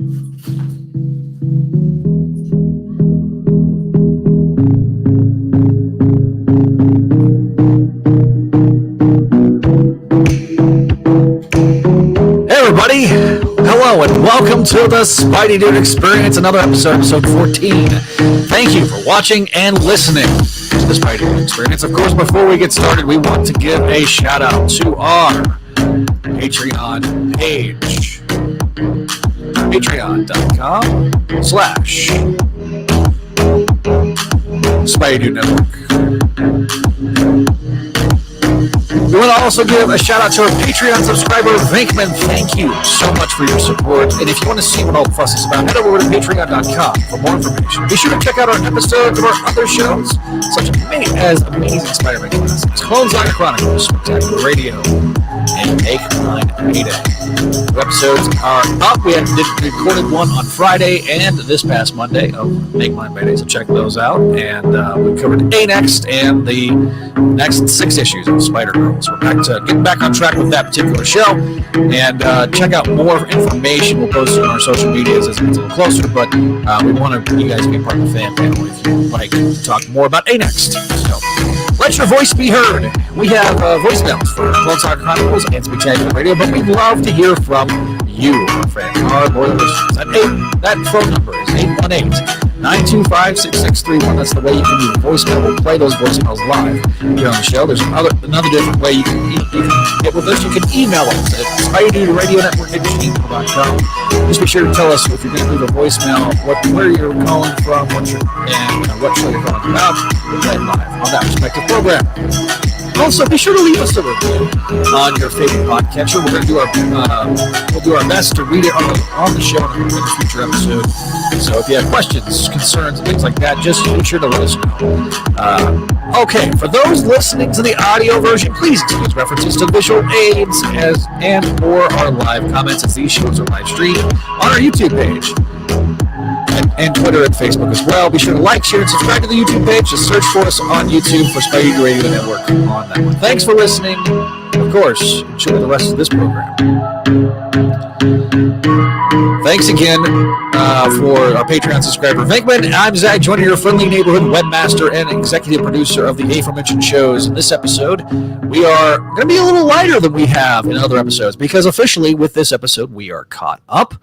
Everybody, hello and welcome to the Spideydude Experience, another episode 14. Thank you for watching and listening to the Spideydude Experience. Of course, before we get started, we want to give a shout out to our Patreon page. Patreon.com/Spideydude Network. We want to also give a shout out to our Patreon subscriber, Venkman. Thank you so much for your support. And if you want to see what all the fuss is about, head over to patreon.com for more information. Be sure to check out our episodes of our other shows, such as Amazing Spider-Man Classics, Clone Saga Chronicles, Spectacular Radio, and Make Mine Payday. The episodes are up. We recorded one on Friday and this past Monday of Make Mine Payday, so check those out. And we covered A-Next and the next 6 issues of Spider-Girl. So we're getting back on track with that particular show. And check out more information. We'll post it on our social medias as it gets a little closer. But we want you guys to be part of the fan panel if you'd like to talk more about A-Next. So let your voice be heard. We have voicemails for Clone Saga Chronicles and Spectacular Radio, but we'd love to hear from you, our friend, our loyal listeners. That phone number is 818-925-6631. That's the way you can do the voicemail. We'll play those voicemails live here on the show. There's another different way you can get with us. You can email us at SpideyDudeRadioNetwork@gmail.com. Just be sure to tell us if you're going to leave a voicemail, where you're calling from, what show you're calling about. We'll play it live on that respective program. Also, be sure to leave us a review on your favorite podcatcher. We're going to do our best to read it on the show in a future episode. So if you have questions, concerns, things like that, just be sure to let us know. Okay, for those listening to the audio version, please use references to visual aids or our live comments as these shows are live streamed on our YouTube page. And Twitter and Facebook as well. Be sure to like, share, and subscribe to the YouTube page. Just search for us on YouTube for Spideydude Radio Network on that one. Thanks for listening. Of course, enjoy the rest of this program. Thanks again for our Patreon subscriber, Venkman. I'm Zach, joining your friendly neighborhood webmaster and executive producer of the aforementioned shows. In this episode, we are going to be a little lighter than we have in other episodes because officially with this episode, we are caught up.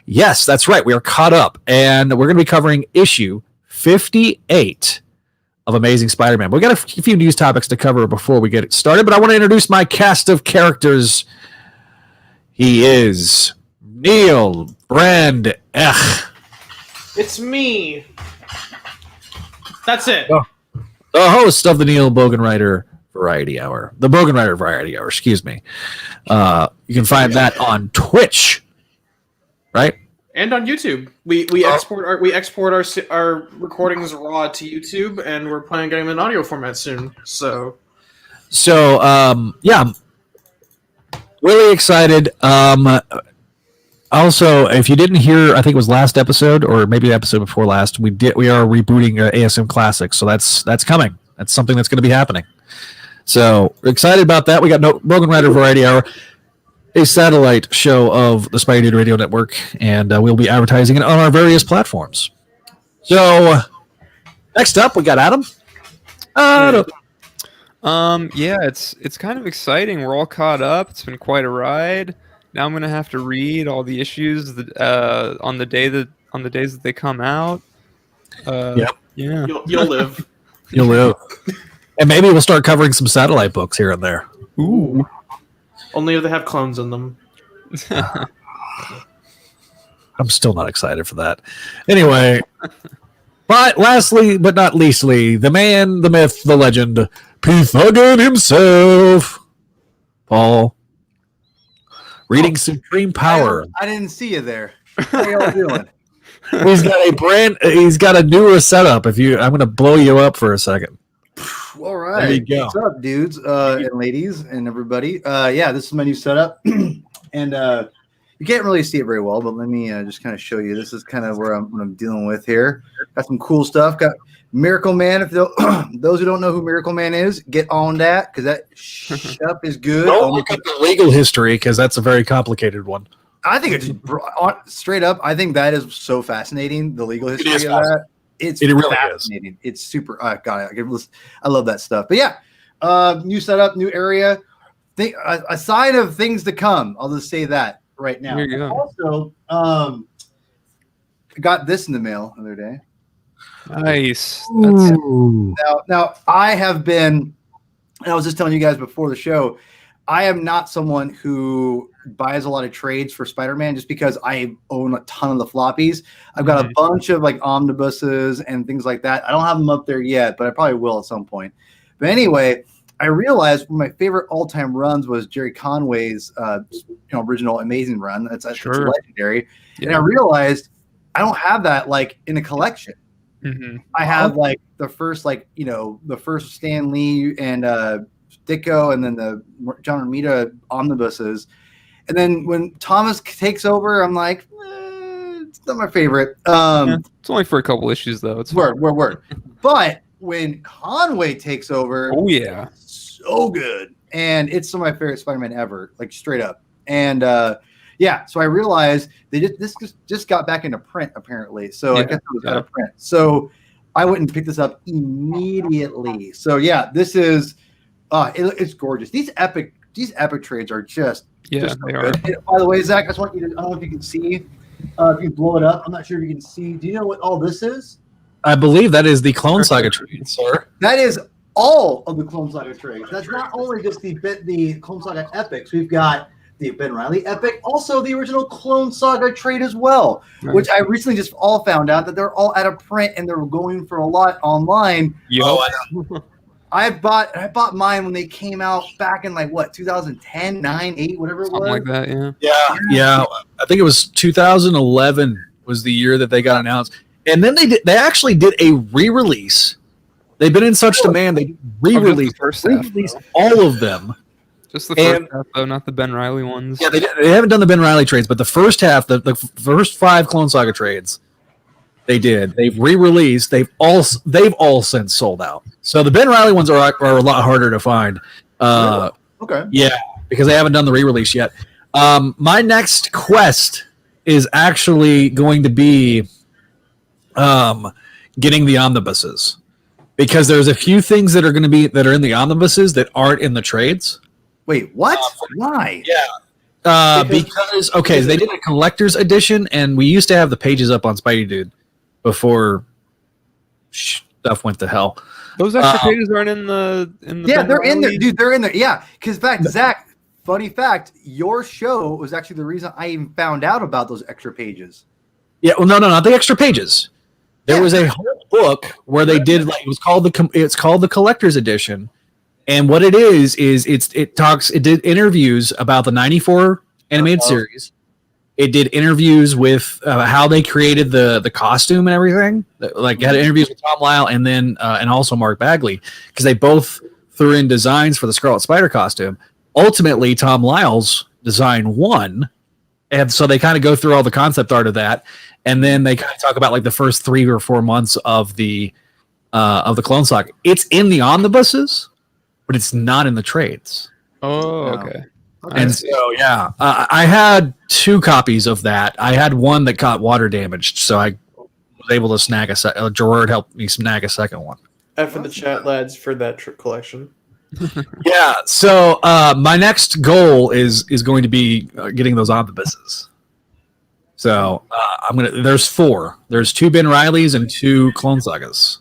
Yes, that's right. We are caught up, and we're going to be covering issue 58 of Amazing Spider-Man. We've got a few news topics to cover before we get it started, but I want to introduce my cast of characters. He is Neil Brand Ech. It's me. That's it. The host of the Neil Bogenrieder Variety Hour. The Bogenrieder Variety Hour, excuse me. You can find that on Twitch. Right, and on YouTube, we export our recordings raw to YouTube, and we're planning on getting them in audio format soon. So yeah, really excited. Also, if you didn't hear, I think it was last episode or maybe the episode before last, we are rebooting ASM Classics, so that's coming. That's something that's going to be happening. So excited about that. We got Bogenrieder Variety Hour, a satellite show of the Spideydude Radio Network, and we'll be advertising it on our various platforms. So, next up, we got Adam. Yeah, it's kind of exciting. We're all caught up. It's been quite a ride. Now I'm gonna have to read all the issues that on the days that they come out. Yeah, you'll live. You'll live, and maybe we'll start covering some satellite books here and there. Ooh. Only if they have clones in them. I'm still not excited for that. Anyway, but lastly, but not leastly, the man, the myth, the legend, P-Thuggin himself, Paul, reading Supreme Power. I didn't see you there. How y'all doing? He's got a newer setup. I'm going to blow you up for a second. All right. There you go. What's up, dudes and ladies and everybody? Yeah, this is my new setup. And you can't really see it very well, but let me just kind of show you. This is kind of what I'm dealing with here. Got some cool stuff. Got Miracle Man. If those who don't know who Miracle Man is, get on that because that stuff is good. Don't look at the legal history because that's a very complicated one. I think it's straight up. I think that is so fascinating. The legal history of that. It really fascinating. Is. It's super. God, I love that stuff. But yeah, new setup, new area. A sign of things to come. I'll just say that right now. Here you go. Also, got this in the mail the other day. Nice. Now I have been. And I was just telling you guys before the show, I am not someone who buys a lot of trades for Spider-Man just because I own a ton of the floppies. I've got a bunch of like omnibuses and things like that. I don't have them up there yet, but I probably will at some point. But anyway, I realized one of my favorite all-time runs was Jerry Conway's original Amazing Run. That's legendary. Yeah. And I realized I don't have that like in a collection. Mm-hmm. I have like the first the first Stan Lee and Ditko and then the John Romita omnibuses. And then when Thomas takes over, I'm like, it's not my favorite. It's only for a couple issues though. It's word. But when Conway takes over, oh yeah, so good. And it's some of my favorite Spider-Man ever, like straight up. And so I realized this just got back into print apparently. So I guess it was out of print. So I went and picked this up immediately. So yeah, this is it's gorgeous. These epic trades are just they are. And by the way, Zach, I just want you to, I don't know if you can see, if you blow it up. I'm not sure if you can see. Do you know what all this is? I believe that is the Clone Saga trade, sir. That is all of the Clone Saga trades. That's not only just the Clone Saga epics. We've got the Ben Reilly epic, also the original Clone Saga trade as well, which I recently just all found out that they're all out of print and they're going for a lot online. I bought mine when they came out back in 2010, 9, 8, whatever it was. Something like that, yeah. I think it was 2011 was the year that they got announced. And then they actually did a re-release. They've been in such demand, they re-released all of them. Just the first half, though, not the Ben Reilly ones. Yeah, they haven't done the Ben Reilly trades, but the first half, the first 5 Clone Saga trades, they did. They've re-released. They've all since sold out. So the Ben Reilly ones are a lot harder to find. Okay. Yeah, because they haven't done the re-release yet. My next quest is actually going to be getting the omnibuses, because there's a few things that are in the omnibuses that aren't in the trades. Wait, what? Why? Yeah. Because they did a collector's edition, and we used to have the pages up on Spideydude before stuff went to hell. Those extra pages aren't in the they're in there, dude. They're in there. Yeah, because in fact, Zach, funny fact, your show was actually the reason I even found out about those extra pages. Yeah, well, no, not the extra pages. There was a whole book where they did it's called the collector's edition. And what it is it did interviews about the 94 animated series. It did interviews with how they created the costume and everything. Had interviews with Tom Lyle and then and also Mark Bagley, because they both threw in designs for the Scarlet Spider costume. Ultimately, Tom Lyle's design won, and so they kind of go through all the concept art of that, and then they kind of talk about the first 3 or 4 months of the Clone Saga. It's in the omnibuses, but it's not in the trades. Oh, okay. And so, I had 2 copies of that. I had one that got water damaged, so I was able to snag Gerard helped me snag a second one. F for the chat, lads, for that collection. Yeah, so my next goal is going to be getting those omnibuses. So there's 4. There's 2 Ben Reileys and 2 Clone Sagas.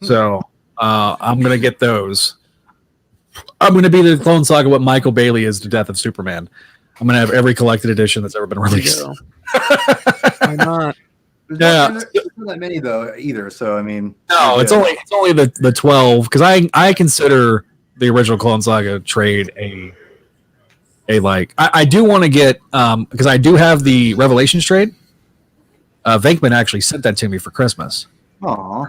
So I'm gonna get those. I'm going to be the Clone Saga what Michael Bailey is to Death of Superman. I'm going to have every collected edition that's ever been released. Why not? There's not that many though either. So I mean, no, it's only the 12, because I consider the original Clone Saga trade I do want to get because I do have the Revelations trade. Venkman actually sent that to me for Christmas. Aww.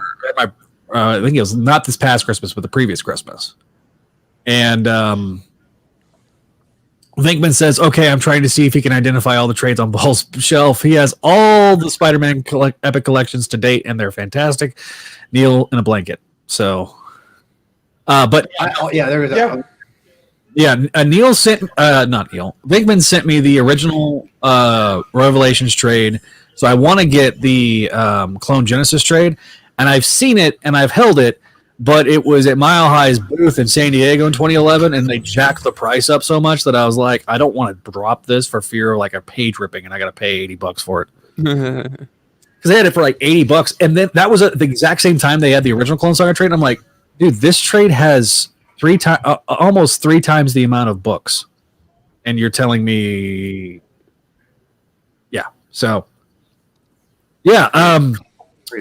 I think it was not this past Christmas, but the previous Christmas. And Venkman says, okay, I'm trying to see if he can identify all the trades on Ball's shelf. He has all the Spider-Man epic collections to date, and they're fantastic. Neil in a blanket. So, but there is. Yeah, Neil sent not Neil. Venkman sent me the original Revelations trade, so I want to get the Clone Genesis trade, and I've seen it and I've held it, but it was at Mile High's booth in San Diego in 2011, and they jacked the price up so much that I was like, I don't want to drop this for fear of like a page ripping, and I got to pay $80 for it because they had it for like $80, and then that was at the exact same time they had the original Clone Saga trade. And I'm like, dude, this trade has almost 3 times the amount of books, and you're telling me, yeah. So, yeah,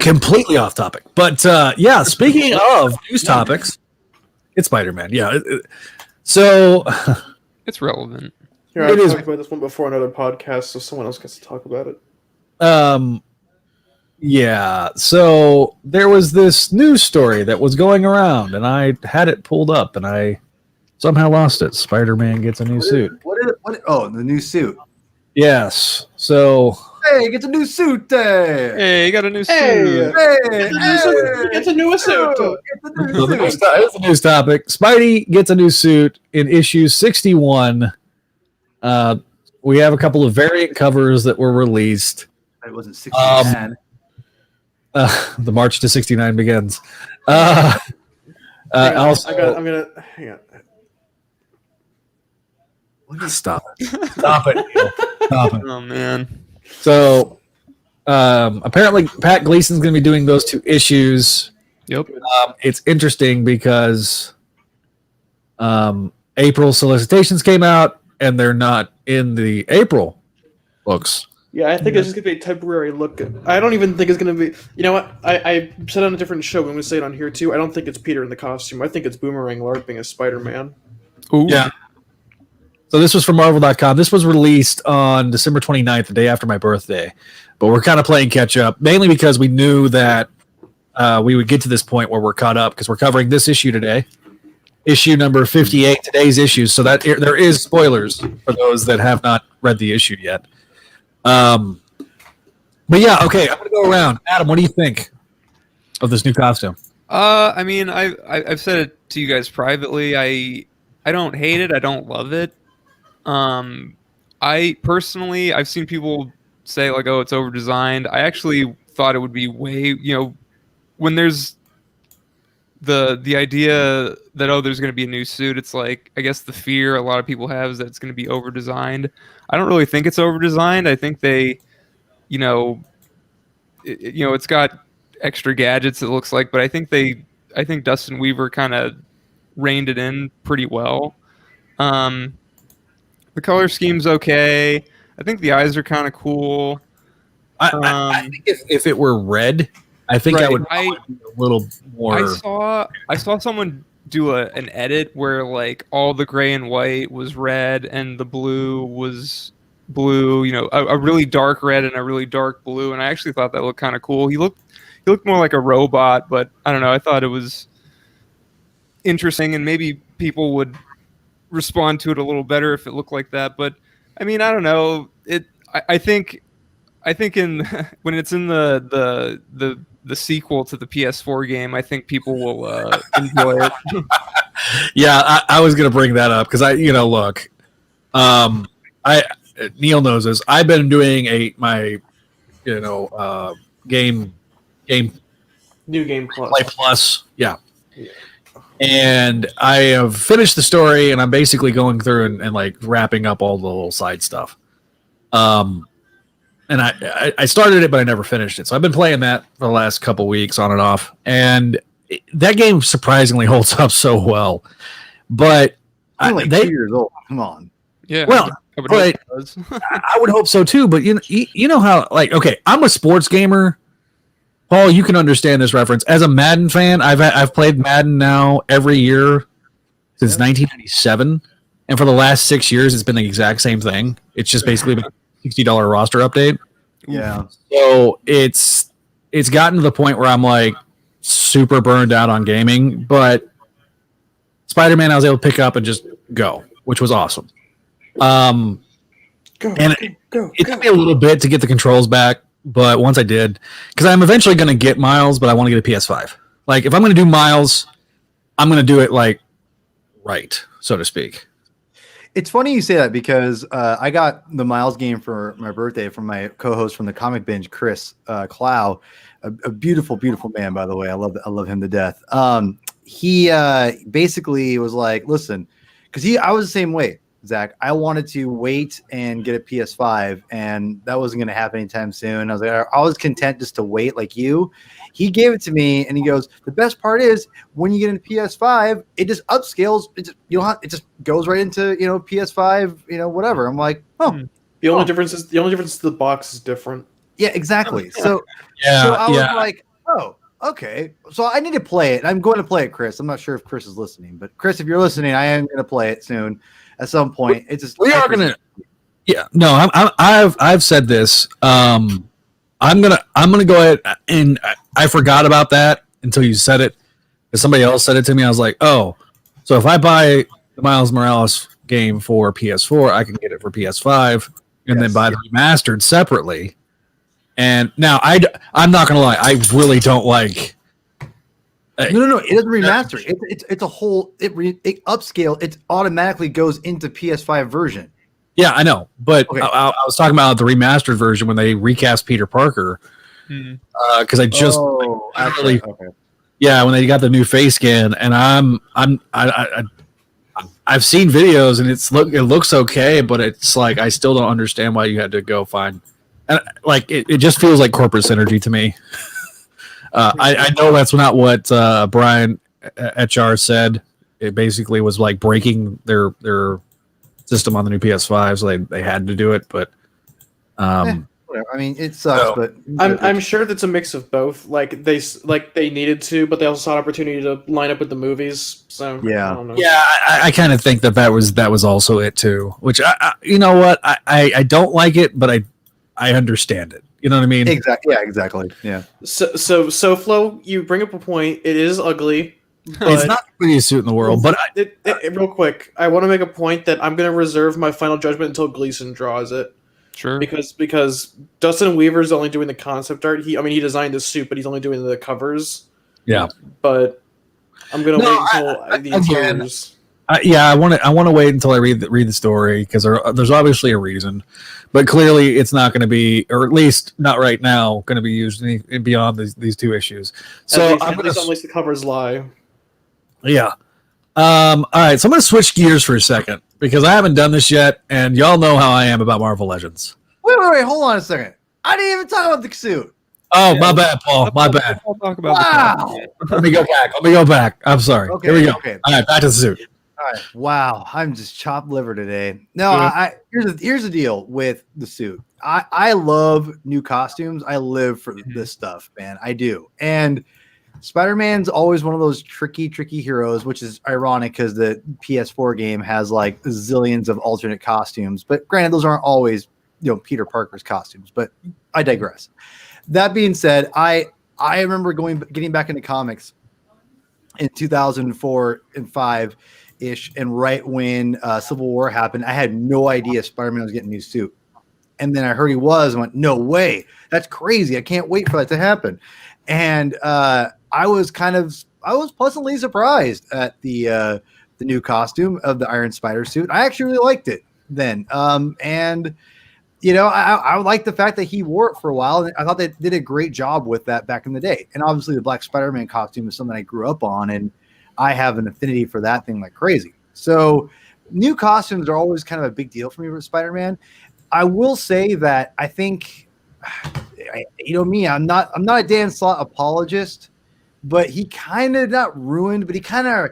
completely off topic, but yeah. Speaking of news topics, it's Spider-Man. Yeah, so It's relevant. Here, I've talked about this one before on another podcast, so someone else gets to talk about it. Yeah, so there was this news story that was going around, and I had it pulled up, and I somehow lost it. Spider-Man gets a new suit. Oh, the new suit. Yes. So Hey, get a new suit. Hey, you got a new suit. It's a new suit. It's a news topic. Spidey gets a new suit in issue 61. We have a couple of variant covers that were released. It wasn't 69. The march to 69 begins. I'm Also, gonna hang on. stop it. Stop it. Stop it. Oh man. So, apparently, Pat Gleason's going to be doing those 2 issues. Yep. It's interesting because April solicitations came out, and they're not in the April books. Yeah, I think it's just gonna be a temporary look. I don't even think it's gonna be. You know what? I said on a different show. I'm gonna say it on here too. I don't think it's Peter in the costume. I think it's Boomerang LARPing as Spider-Man. Ooh. Yeah. So this was from Marvel.com. This was released on December 29th, the day after my birthday. But we're kind of playing catch up, mainly because we knew that we would get to this point where we're caught up because we're covering this issue today, issue number 58, today's issue. So that there is spoilers for those that have not read the issue yet. But yeah, okay, I'm gonna go around. Adam, what do you think of this new costume? I mean, I've said it to you guys privately. I don't hate it. I don't love it. I personally, I've seen people say like, "Oh, it's over designed." I actually thought it would be way, when there's the idea that there's going to be a new suit. It's like, I guess the fear a lot of people have is that it's going to be over designed. I don't really think it's over designed. I think they, it's got extra gadgets. It looks like, but I think Dustin Weaver kind of reined it in pretty well. The color scheme's okay. I think the eyes are kind of cool. I think if it were red, I think I would probably be a little more. I saw someone do an edit where like all the gray and white was red and the blue was blue. A really dark red and a really dark blue. And I actually thought that looked kind of cool. He looked more like a robot, but I don't know. I thought it was interesting, and maybe people would respond to it a little better if it looked like that. But I mean, I don't know. I think in when it's in the sequel to the PS4 game, I think people will enjoy it. Yeah, I was gonna bring that up because look, Neil knows this. I've been doing my game New Game Plus. Play Plus, yeah. And I have finished the story, and I'm basically going through and like wrapping up all the little side stuff. And I started it, but I never finished it. So I've been playing that for the last couple weeks on and off. And that game surprisingly holds up so well. But I'm like 2 years old. Come on. Yeah. Well, I would hope so too. But you know how, like, okay, I'm a sports gamer. Paul, you can understand this reference. As a Madden fan, I've played Madden now every year since 1997, and for the last 6 years, it's been the exact same thing. It's just basically been a $60 roster update. Yeah. So it's gotten to the point where I'm like super burned out on gaming, but Spider-Man I was able to pick up and just go, which was awesome. It took me a little bit to get the controls back. But once I did, because I'm eventually going to get Miles, but I want to get a PS5. Like, if I'm going to do Miles, I'm going to do it, like, right, so to speak. It's funny you say that because I got the Miles game for my birthday from my co-host from the Comic Binge, Chris Clow, a beautiful, beautiful man, by the way. I love him to death. He basically was like, listen, because I was the same way, Zach. I wanted to wait and get a PS5, and that wasn't going to happen anytime soon. I was like, I was content just to wait like you. He gave it to me, and he goes, the best part is when you get into PS5, it just upscales. It just goes right into PS5, whatever. I'm like, oh. The only difference is the box is different. Yeah, exactly. So Yeah, I was like, oh, okay. So I need to play it. I'm going to play it, Chris. I'm not sure if Chris is listening, but Chris, if you're listening, I am going to play it soon at some point. It's just we are going to. Yeah, no, I've said this. I'm gonna go ahead, and I forgot about that until you said it. Because somebody else said it to me. I was like, oh, so if I buy the Miles Morales game for PS4, I can get it for PS5, and then buy the remastered separately. And now I'm not gonna lie, I really don't like. No. It doesn't remaster. It's a whole. It upscale. It automatically goes into PS5 version. Yeah, I know, but okay. I was talking about the remastered version when they recast Peter Parker. Because I just when they got the new face scan, and I've seen videos and it looks okay, but it's like I still don't understand why you had to go find, and like it just feels like corporate synergy to me. I know that's not what Brian HR said. It basically was like breaking their system on the new PS5, so they had to do it. But whatever. I mean, it sucks, but I'm sure that's a mix of both. Like they needed to, but they also saw an opportunity to line up with the movies. So yeah, I don't know. Yeah, I kind of think that was also it too. Which you know what, I don't like it, but I understand it. You know what I mean? Exactly. Yeah, exactly. Yeah. So Flo, you bring up a point. It is ugly. It's not the prettiest suit in the world, but real quick, I want to make a point that I'm going to reserve my final judgment until Gleason draws it. Sure. Because Dustin Weaver's only doing the concept art. He designed the suit, but he's only doing the covers. Yeah. But I'm going to wait until the interiors. I want to wait until I read the story because there's obviously a reason, but clearly it's not going to be, or at least not right now, going to be used beyond these two issues. So at least the covers lie. Yeah. All right. So I'm going to switch gears for a second because I haven't done this yet, and y'all know how I am about Marvel Legends. Wait. Hold on a second. I didn't even talk about the suit. Oh, my bad, Paul. My bad. I'll talk about Let me go back. I'm sorry. Okay, Here we go. Okay. All right. Back to the suit. All right. Wow. I'm just chopped liver today. No, here's the deal with the suit. I love new costumes. I live for this stuff, man. I do. And Spider-Man's always one of those tricky heroes, which is ironic because the PS4 game has like zillions of alternate costumes. But granted, those aren't always, Peter Parker's costumes. But I digress. That being said, I remember getting back into comics in 2004 and 5-ish, and right when Civil War happened, I had no idea Spider-Man was getting a new suit. And then I heard he was, and went, no way, that's crazy. I can't wait for that to happen. And I was pleasantly surprised at the new costume of the Iron Spider suit. I actually really liked it then. And I like the fact that he wore it for a while. I thought they did a great job with that back in the day. And obviously the Black Spider-Man costume is something I grew up on, and I have an affinity for that thing like crazy. So new costumes are always kind of a big deal for me with Spider-Man. I will say that I think, me, I'm not a Dan Slott apologist, but he kind of not ruined, but he kind of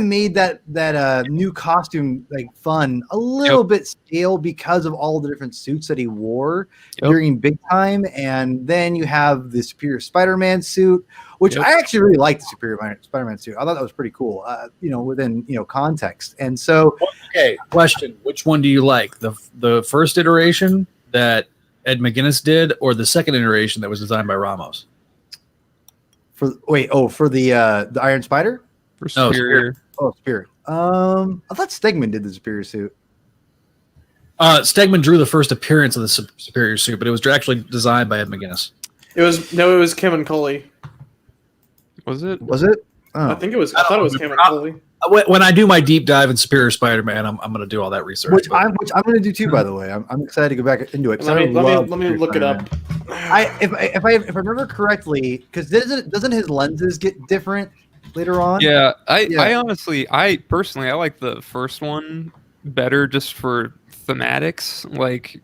made that new costume like fun a little bit stale because of all the different suits that he wore during Big Time. And then you have the Superior Spider-Man suit, which I actually really liked the Superior Spider-Man suit. I thought that was pretty cool, within context. And so, okay, question: which one do you like? The first iteration that Ed McGuinness did, or the second iteration that was designed by Ramos? For the Iron Spider? For Superior. Spirit. I thought Stegman did the Superior suit. Stegman drew the first appearance of the Superior suit, but it was actually designed by Ed McGuinness. It was Kim and Coley. Was it? Was it? Oh. I think it was. I thought it was Kim and Coley. when I do my deep dive in Superior Spider-Man, I'm going to do all that research. Which I'm going to do too, by the way. I'm excited to go back into it. Let me look it up. If I remember correctly, because doesn't his lenses get different later on? Yeah, I honestly, I like the first one better just for thematics, like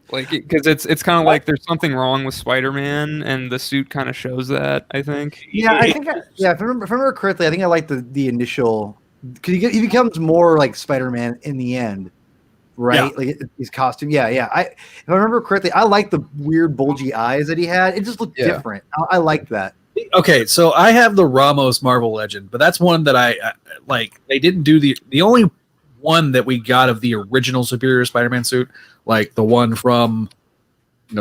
because it's kind of like there's something wrong with Spider-Man, and the suit kind of shows that. I think. Yeah, if I remember correctly, I think I like the initial, because he becomes more like Spider-Man in the end, right? Yeah. Like his costume. Yeah. If I remember correctly, I like the weird bulgy eyes that he had. It just looked different. I like that. Okay, so I have the Ramos Marvel Legend, but that's one that I like. They didn't do the only one that we got of the original Superior Spider-Man suit, like the one from,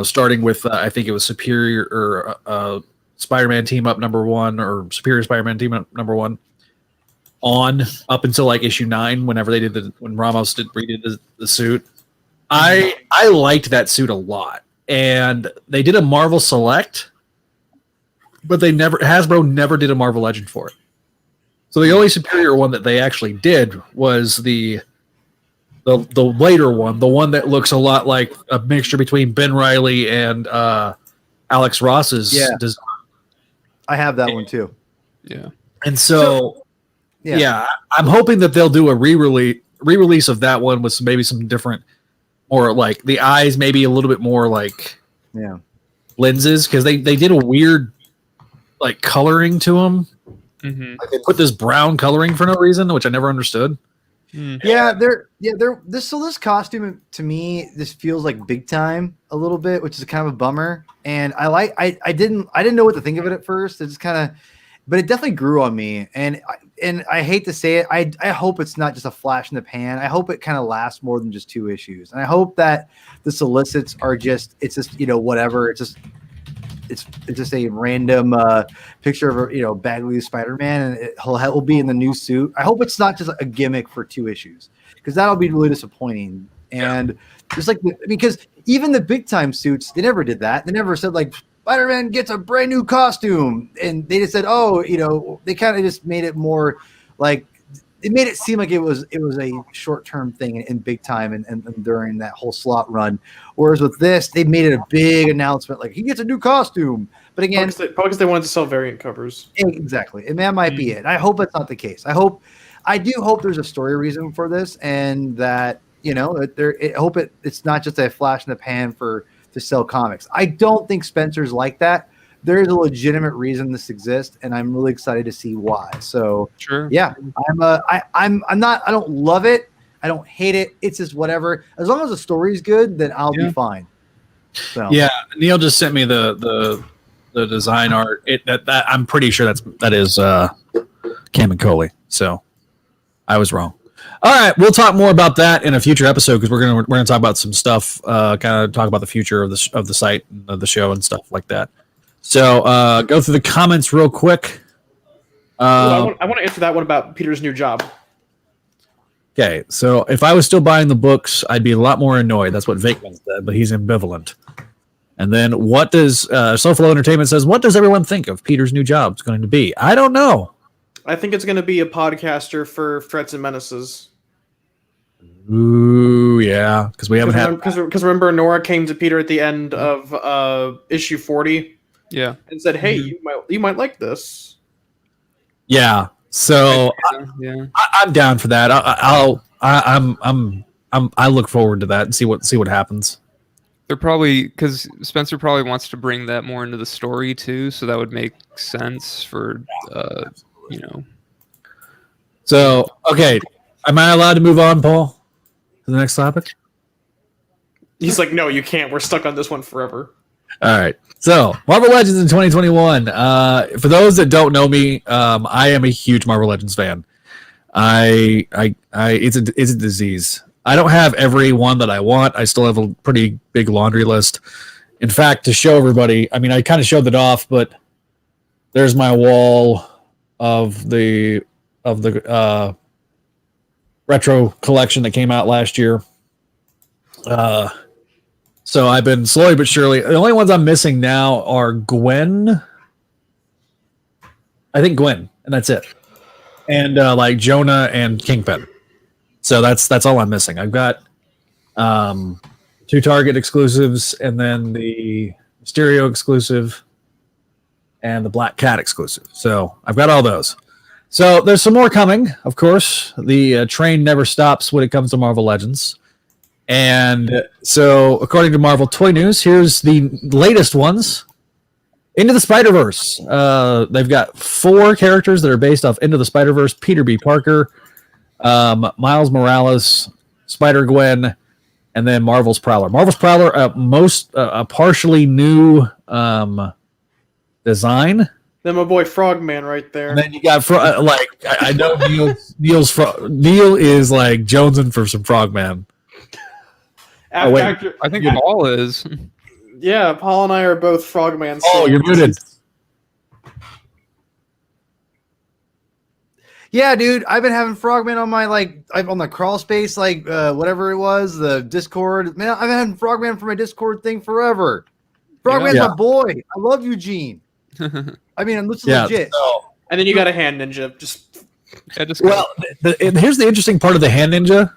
starting with I think it was Superior or Spider-Man Team Up #1 or Superior Spider-Man Team Up #1 on up until like issue 9, whenever they did when Ramos redid the suit. I liked that suit a lot, and they did a Marvel Select. But Hasbro never did a Marvel Legend for it. So the only Superior one that they actually did was the later one, the one that looks a lot like a mixture between Ben Reilly and Alex Ross's design. I have that one too. Yeah. And so I'm hoping that they'll do a re-release of that one with maybe some different, or like the eyes maybe a little bit more like lenses, because they did a weird like coloring to them. Mm-hmm. Like they put this brown coloring for no reason, which I never understood. This costume to me, this feels like Big Time a little bit, which is kind of a bummer. And I didn't know what to think of it at first. It just kind of, but it definitely grew on me. And I hate to say it, I hope it's not just a flash in the pan. I hope it kind of lasts more than just 2 issues. And I hope that the solicits are just whatever. It's just a random picture of Bagley Spider-Man, and he'll be in the new suit. I hope it's not just a gimmick for 2 issues, because that'll be really disappointing. And just like because even the Big Time suits, they never did that. They never said like Spider-Man gets a brand new costume, and they just said, they kind of just made it more like, it made it seem like it was a short-term thing in Big Time and during that whole slot run. Whereas with this, they made it a big announcement, like he gets a new costume. But again, probably because they wanted to sell variant covers. Exactly, and that might be it. I hope that's not the case. I do hope there's a story reason for this, and that I hope it's not just a flash in the pan to sell comics. I don't think Spencer's like that. There is a legitimate reason this exists, and I'm really excited to see why. So, sure, yeah, I'm not. I don't love it. I don't hate it. It's just whatever. As long as the story's good, then I'll be fine. So. Yeah, Neil just sent me the design art. That I'm pretty sure that is Cam and Coley. So I was wrong. All right, we'll talk more about that in a future episode, because we're gonna talk about some stuff. Kind of talk about the future of the site and of the show and stuff like that. So go through the comments real quick. I want to answer that one about Peter's new job. Okay, so if I was still buying the books, I'd be a lot more annoyed. That's what Vakeman said, but he's ambivalent. And then what does SoFlo Entertainment says, what does everyone think of Peter's new job is going to be? I don't know. I think it's going to be a podcaster for Threats and Menaces. Ooh, yeah, because we haven't had... Because remember, Nora came to Peter at the end of issue 40. Yeah, and said, "Hey, you might like this." Yeah, so I'm down for that. I look forward to that and see what happens. They're probably, because Spencer probably wants to bring that more into the story too, so that would make sense for So okay, am I allowed to move on, Paul, to the next topic? He's like, "No, you can't. We're stuck on this one forever." All right. So, Marvel Legends in 2021. For those that don't know me, I am a huge Marvel Legends fan. It's a disease. I don't have every one that I want. I still have a pretty big laundry list. In fact, to show everybody, I mean, I kind of showed it off, but there's my wall of the retro collection that came out last year. So I've been slowly but surely. The only ones I'm missing now are Gwen. I think Gwen, and that's it. and like Jonah and Kingpin. So that's all I'm missing. I've got 2 Target exclusives, and then the Mysterio exclusive, and the Black Cat exclusive. So I've got all those. So there's some more coming, of course. The train never stops when it comes to Marvel Legends. And so, according to Marvel Toy News, here's the latest ones. Into the Spider-Verse. They've got 4 characters that are based off Into the Spider-Verse. Peter B. Parker, Miles Morales, Spider-Gwen, and then Marvel's Prowler. Marvel's Prowler, a partially new design. Then my boy Frogman right there. And then you got I know Neil is like jonesing for some Frogman. I think Paul is. Yeah, Paul and I are both Frogman. Oh, you're muted. Yeah, dude, I've been having Frogman on my on the crawl space, whatever it was, the Discord. Man, I've been having Frogman for my Discord thing forever. Frogman's my boy. I love Eugene. I mean, it's legit. So, and then you got a hand ninja. And here's the interesting part of the hand ninja.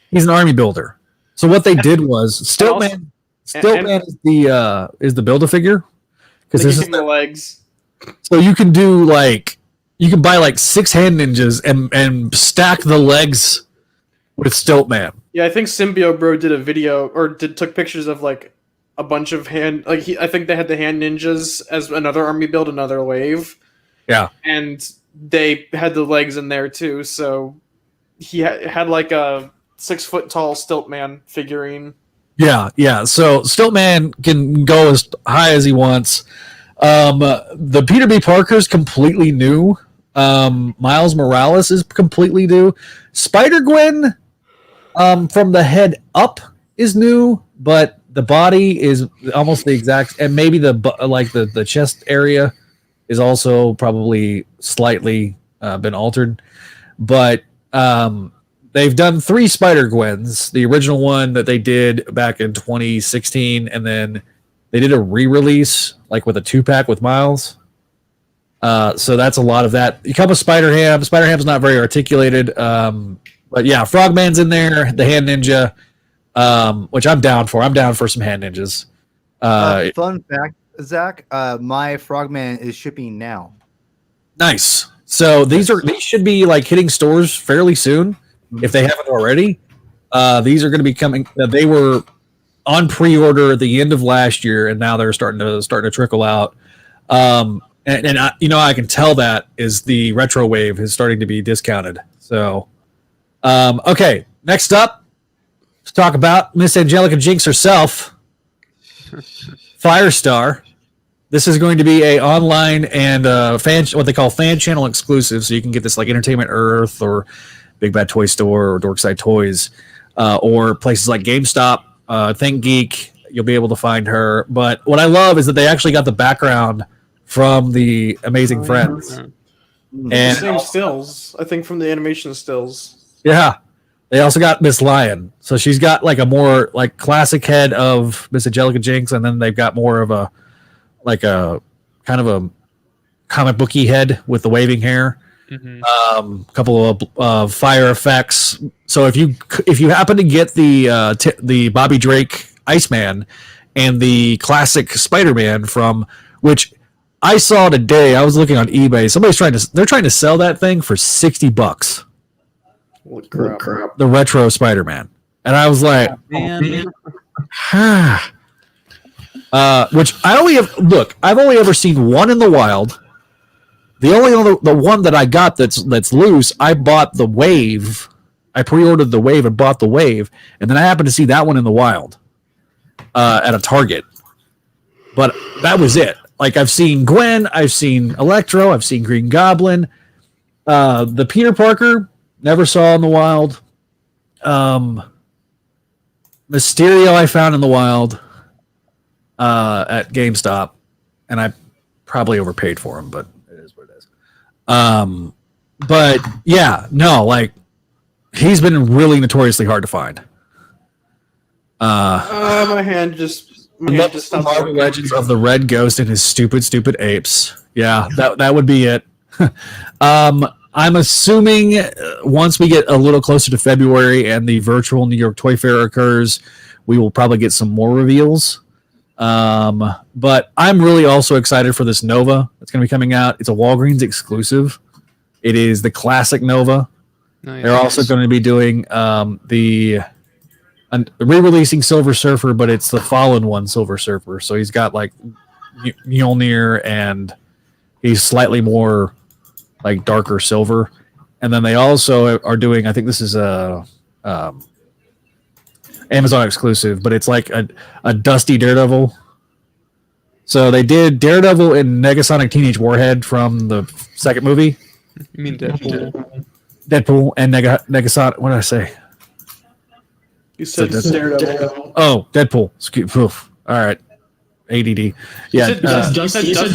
He's an army builder. So what they did was Stiltman is the Build-A-Figure, because this is the legs. So you can do you can buy 6 hand ninjas and stack the legs with Stiltman. Yeah, I think Symbio Bro did a video took pictures of a bunch of I think they had the hand ninjas as another army build, another wave. Yeah. And they had the legs in there too, so he had a 6 foot tall Stiltman figurine. Yeah. So Stiltman can go as high as he wants. The Peter B. Parker's completely new. Miles Morales is completely new. Spider-Gwen, from the head up is new, but the body is almost the exact, and maybe the chest area is also probably slightly been altered. But they've done 3 Spider-Gwens. The original one that they did back in 2016, and then they did a re-release with a 2-pack with Miles. So that's a lot of that. You come with Spider-Ham. Spider-Ham's not very articulated. But yeah, Frogman's in there, the hand ninja, which I'm down for. I'm down for some hand ninjas. Fun fact, Zach, my Frogman is shipping now. Nice. So these should be hitting stores fairly soon, if they haven't already. These are going to be coming. They were on pre-order at the end of last year, and now they're starting to trickle out. And I can tell that is the retro wave is starting to be discounted. So, okay, next up, let's talk about Miss Angelica Jinx herself, Firestar. This is going to be a online and what they call fan channel exclusive. So you can get this Entertainment Earth or Big Bad Toy Store or Dorkside Toys or places like GameStop, Think Geek. You'll be able to find her. But what I love is that they actually got the background from the Amazing Friends. And the same stills, I think, from the animation stills. Yeah. They also got Miss Lion. So she's got a more classic head of Miss Angelica Jinx, and then they've got more of a kind of a comic booky head with the waving hair. Mm-hmm. Couple of fire effects. So if you happen to get the Bobby Drake Iceman and the classic Spider-Man from which I saw today, I was looking on eBay. They're trying to sell that thing for $60. What crap. The retro Spider-Man. And I was like, man. Which I've only ever seen one in the wild. The one that I got that's loose, I bought the Wave. I pre-ordered the Wave and bought the Wave, and then I happened to see that one in the wild at a Target. But that was it. I've seen Gwen, I've seen Electro, I've seen Green Goblin. The Peter Parker, never saw in the wild. Mysterio I found in the wild at GameStop, and I probably overpaid for him, but it is what it is. But yeah, no, he's been really notoriously hard to find. My hand just stopped Marvel Legends of the Red Ghost and his stupid apes. Yeah, that would be it. I'm assuming once we get a little closer to February and the virtual New York Toy Fair occurs, we will probably get some more reveals. But I'm really also excited for this Nova that's going to be coming out. It's a Walgreens exclusive. It is the classic Nova. Nice. They're also going to be doing re-releasing Silver Surfer, but it's the fallen one, Silver Surfer. So he's got like Mjolnir, and he's slightly more like darker silver. And then they also are doing, I think this is a Amazon exclusive, but it's like a dusty Daredevil. So they did Daredevil and Negasonic Teenage Warhead from the second movie. You mean Deadpool? Deadpool and Negasonic. What did I say? You said Daredevil. Oh, Deadpool. Oof. All right. ADD. Yeah. You said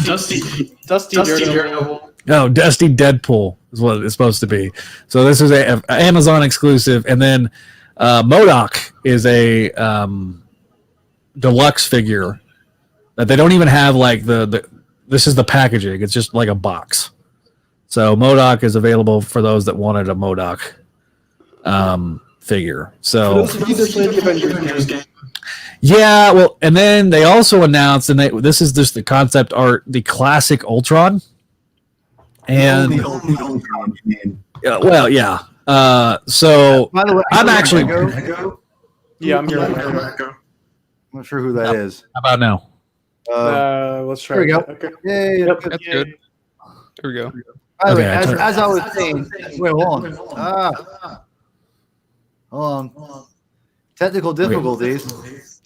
Dusty Daredevil. No, Dusty Deadpool is what it's supposed to be. So this is a Amazon exclusive, and then MODOK is a deluxe figure that they don't even have like the. This is the packaging. It's just like a box. So MODOK is available for those that wanted a MODOK figure. So yeah, well, and then they also announced, and this is just the concept art, the classic Ultron. And well, yeah. So By the way, I'm actually. Yeah, I'm here. I'm not sure who that is. How about now? Let's try. There we go. Okay. Yay, Yep. That's good. There we go. By the way, Okay, as I was saying, wait, hold on. Technical difficulties.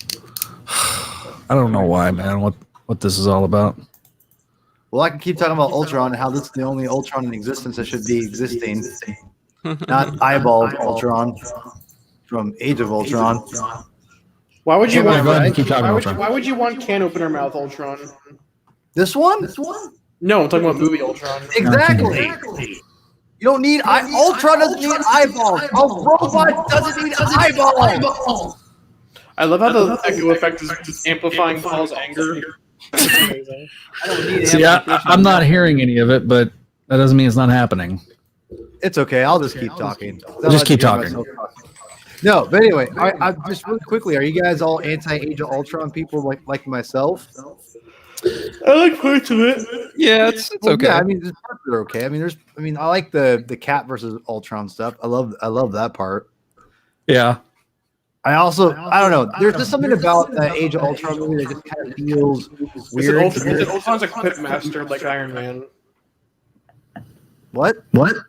I don't know why, man. What this is all about? Well, I can keep talking about Ultron and how this is the only Ultron in existence that should be existing, not eyeballed Ultron from Age of Ultron. Why would you Go want? ahead and keep talking, Ultron. Why would you want can opener mouth Ultron? This one? No, I'm talking about movie Ultron. Exactly. You don't need Ultron doesn't need eyeballs. A robot doesn't need eyeballs. I love how the echo effect is amplifying Paul's anger. I don't need See, I'm not hearing any of it, but that doesn't mean it's not happening. It's okay. I'll just keep talking. Just keep talking. No, but anyway, I just really quickly, are you guys all anti-Age of Ultron people like myself? I like parts of it. Yeah, it's Well, okay. Yeah, I mean, there's parts that are okay. I mean, I like the Cap versus Ultron stuff. I love that part. Yeah. I don't know. There's just something about that Age of Ultron movie that just kind of feels weird. Is it Ultron's a quip master like Iron Man? What?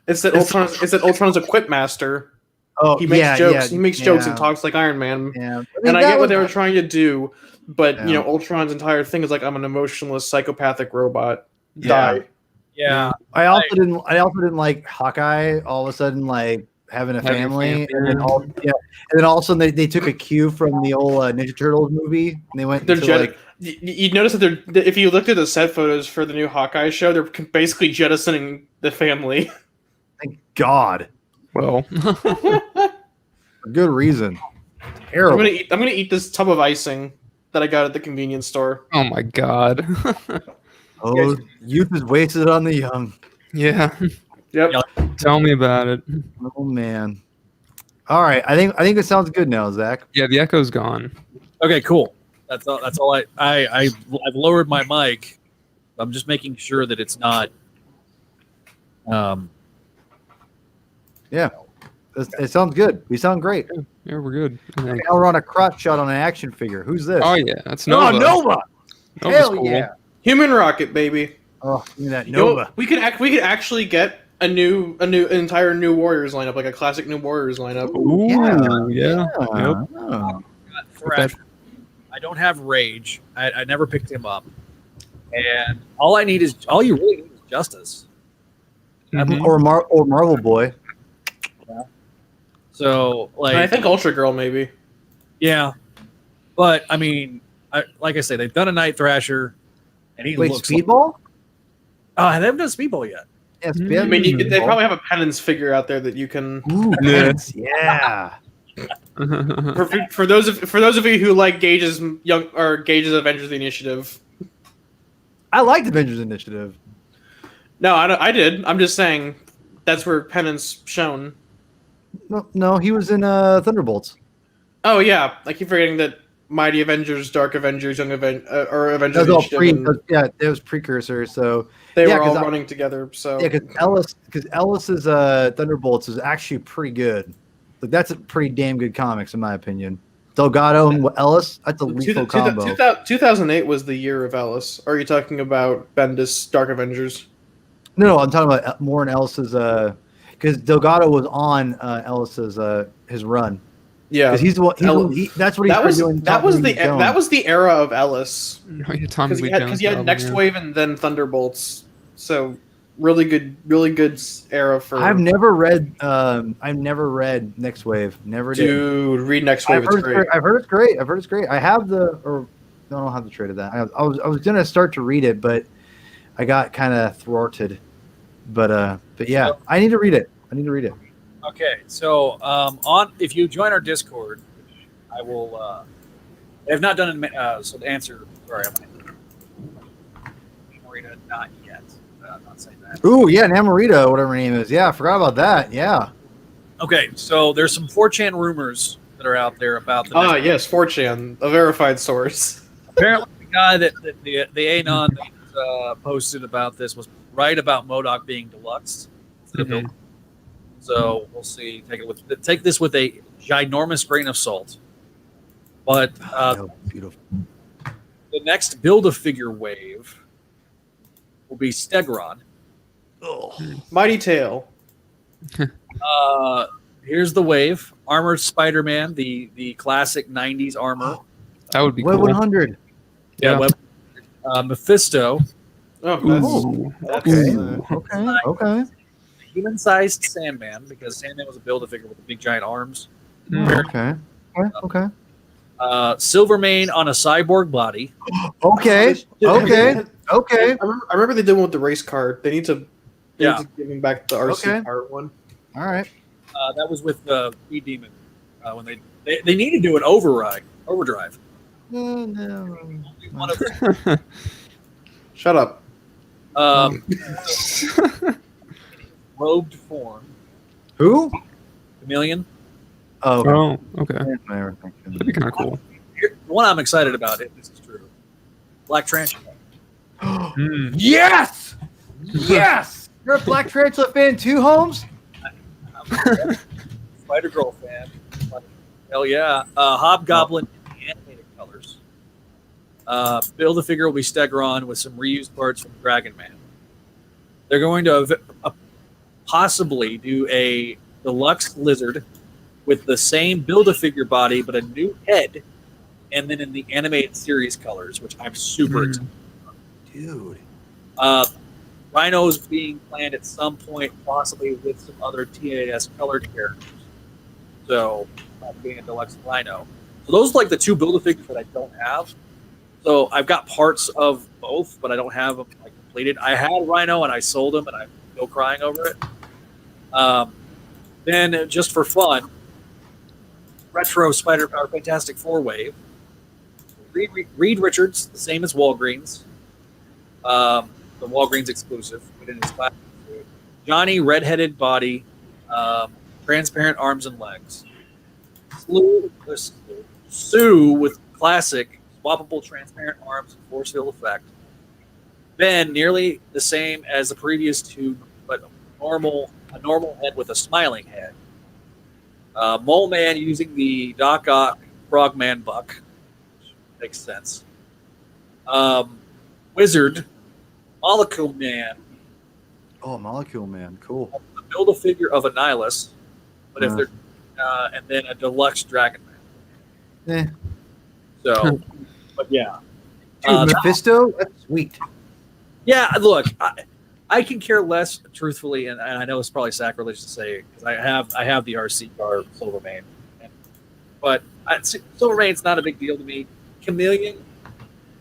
It's that Ultron's a quip master. Oh, He makes jokes. Yeah, he makes jokes and talks like Iron Man. Yeah. And I get what they were trying to do, but Yeah. Ultron's entire thing is like, I'm an emotionless, psychopathic robot. Yeah. Die. Yeah. I also didn't like Hawkeye all of a sudden like having a family, and then all of a sudden they took a cue from the old Ninja Turtles movie, and they went They're to you'd notice that if you looked at the set photos for the new Hawkeye show, they're basically jettisoning the family. thank God, Well, for good reason. I'm Terrible. gonna eat this tub of icing that I got at the convenience store. oh my god. Oh, youth is wasted on the young. Yeah. Yep. Tell me about it. Oh man. All right, I think it sounds good now, Zach. Yeah, the echo's gone. Okay, cool. That's all. I've lowered my mic. I'm just making sure that it's not. Yeah, it sounds good. We sound great. Yeah, we're good. Now we're on a crotch shot on an action figure. Who's this? Oh yeah, that's Oh, Nova. Nova! Nova's Hell cool. yeah! Human Rocket, baby. Oh, give me that You know, Nova. we could actually get an entire new Warriors lineup, like a classic new Warriors lineup. Ooh, yeah. Yep. Oh. Thrasher. I don't have Rage. I never picked him up, and all you really need is Justice. Mhm. Or Marvel Boy. So And I think Ultra Girl maybe. yeah, but I mean, like I say, they've done a Night Thrasher, and he Wait, looks. Speedball? They haven't done Speedball yet. Yeah, Mm. I mean, they probably have a penance figure out there that you can. Ooh, Yeah. Pence, yeah. For those of you who like Gage's Avengers of the Initiative. I liked Avengers Initiative. No, I did. I'm just saying, That's where Pennant's shown. No, he was in Thunderbolts. Oh yeah, I keep forgetting that Mighty Avengers, Dark Avengers, Young Avengers, or Avengers That was all Initiative, and yeah, it was precursors. So they yeah, were all 'cause running together. So yeah, because Ellis's Thunderbolts is actually pretty good. Like that's a pretty damn good comics in my opinion. Delgado and Ellis, that's a lethal combo. 2008 was the year of Ellis. Or are you talking about Bendis Dark Avengers? No, I'm talking about more in Ellis's because Delgado was on Ellis's his run. Yeah, Because he's the one. That's what he started doing. That was the era of Ellis. Tommy Because Lee he Jones had album, Next yeah. Wave and then Thunderbolts. So really good era for. I've never read Next Wave. Never did. Dude, read Next Wave. It's great. I've heard it's great. I have I don't have the trade of that. I was gonna start to read it, but I got kind of thwarted. But yeah, I need to read it. Okay, so if you join our Discord, which I will. I have not done it. So to answer, sorry, Marina, not yet. I'm not saying that. Ooh, yeah, Namorita, whatever her name is. Yeah, I forgot about that. Yeah. Okay, so there's some 4chan rumors that are out there about the. Yes, 4chan, a verified source. Apparently, the guy that the Anon that posted about this was right about MODOK being deluxe instead of built. So we'll see. Take this with a ginormous grain of salt. But beautiful. the next Build-A-Figure wave will be Stegron. Mighty Tail. Here's the wave: Armored Spider-Man, the classic '90s armor. That would be Web cool. 100. Yeah. Mephisto, Oh, that's Okay. human-sized Sandman, because Sandman was a Build-A-Figure with the big giant arms. Okay. Silvermane on a cyborg body. Okay. I remember they did one with the race card. They need to give him back the RC part one. All right. That was with E Demon when they need to do an overdrive. No. One of them. Shut up. Robed form. Who? Chameleon. Oh, okay. Oh, okay. That'd be kind of cool. The one I'm excited about, if this is true, Black Tarantula. Yes! Yes! You're a Black Tarantula fan too, Holmes? Spider-Girl fan. Hell yeah. Hobgoblin in the animated colors. Build-A-Figure will be Stegron with some reused parts from Dragon Man. They're going to possibly do a deluxe lizard with the same Build-A-Figure body, but a new head, and then in the animated series colors, which I'm super excited about. Dude. Rhino's being planned at some point, possibly with some other TAS colored characters. So, being a deluxe Rhino. So those are like the two Build-A-Figures that I don't have. So I've got parts of both, but I don't have them like completed. I had Rhino and I sold him, and I'm still crying over it. Then, just for fun, retro Fantastic Four wave. Reed Richards, the same as Walgreens. The Walgreens exclusive, but in his classic suit. Johnny, redheaded body, transparent arms and legs. Sue with classic swappable transparent arms and force field effect. Ben, nearly the same as the previous two, but a normal head with a smiling head. Mole Man using the Doc Ock Frogman buck, which makes sense. Wizard, Molecule Man. Oh, Molecule Man. Cool. Build-A-Figure of Annihilus, but if they're and then a deluxe Dragon Man. So, but yeah. Dude, Mephisto? That's sweet. Yeah, look, I can care less, truthfully, and I know it's probably sacrilegious to say because I have the RC car Silvermane, but Silvermane's not a big deal to me. Chameleon,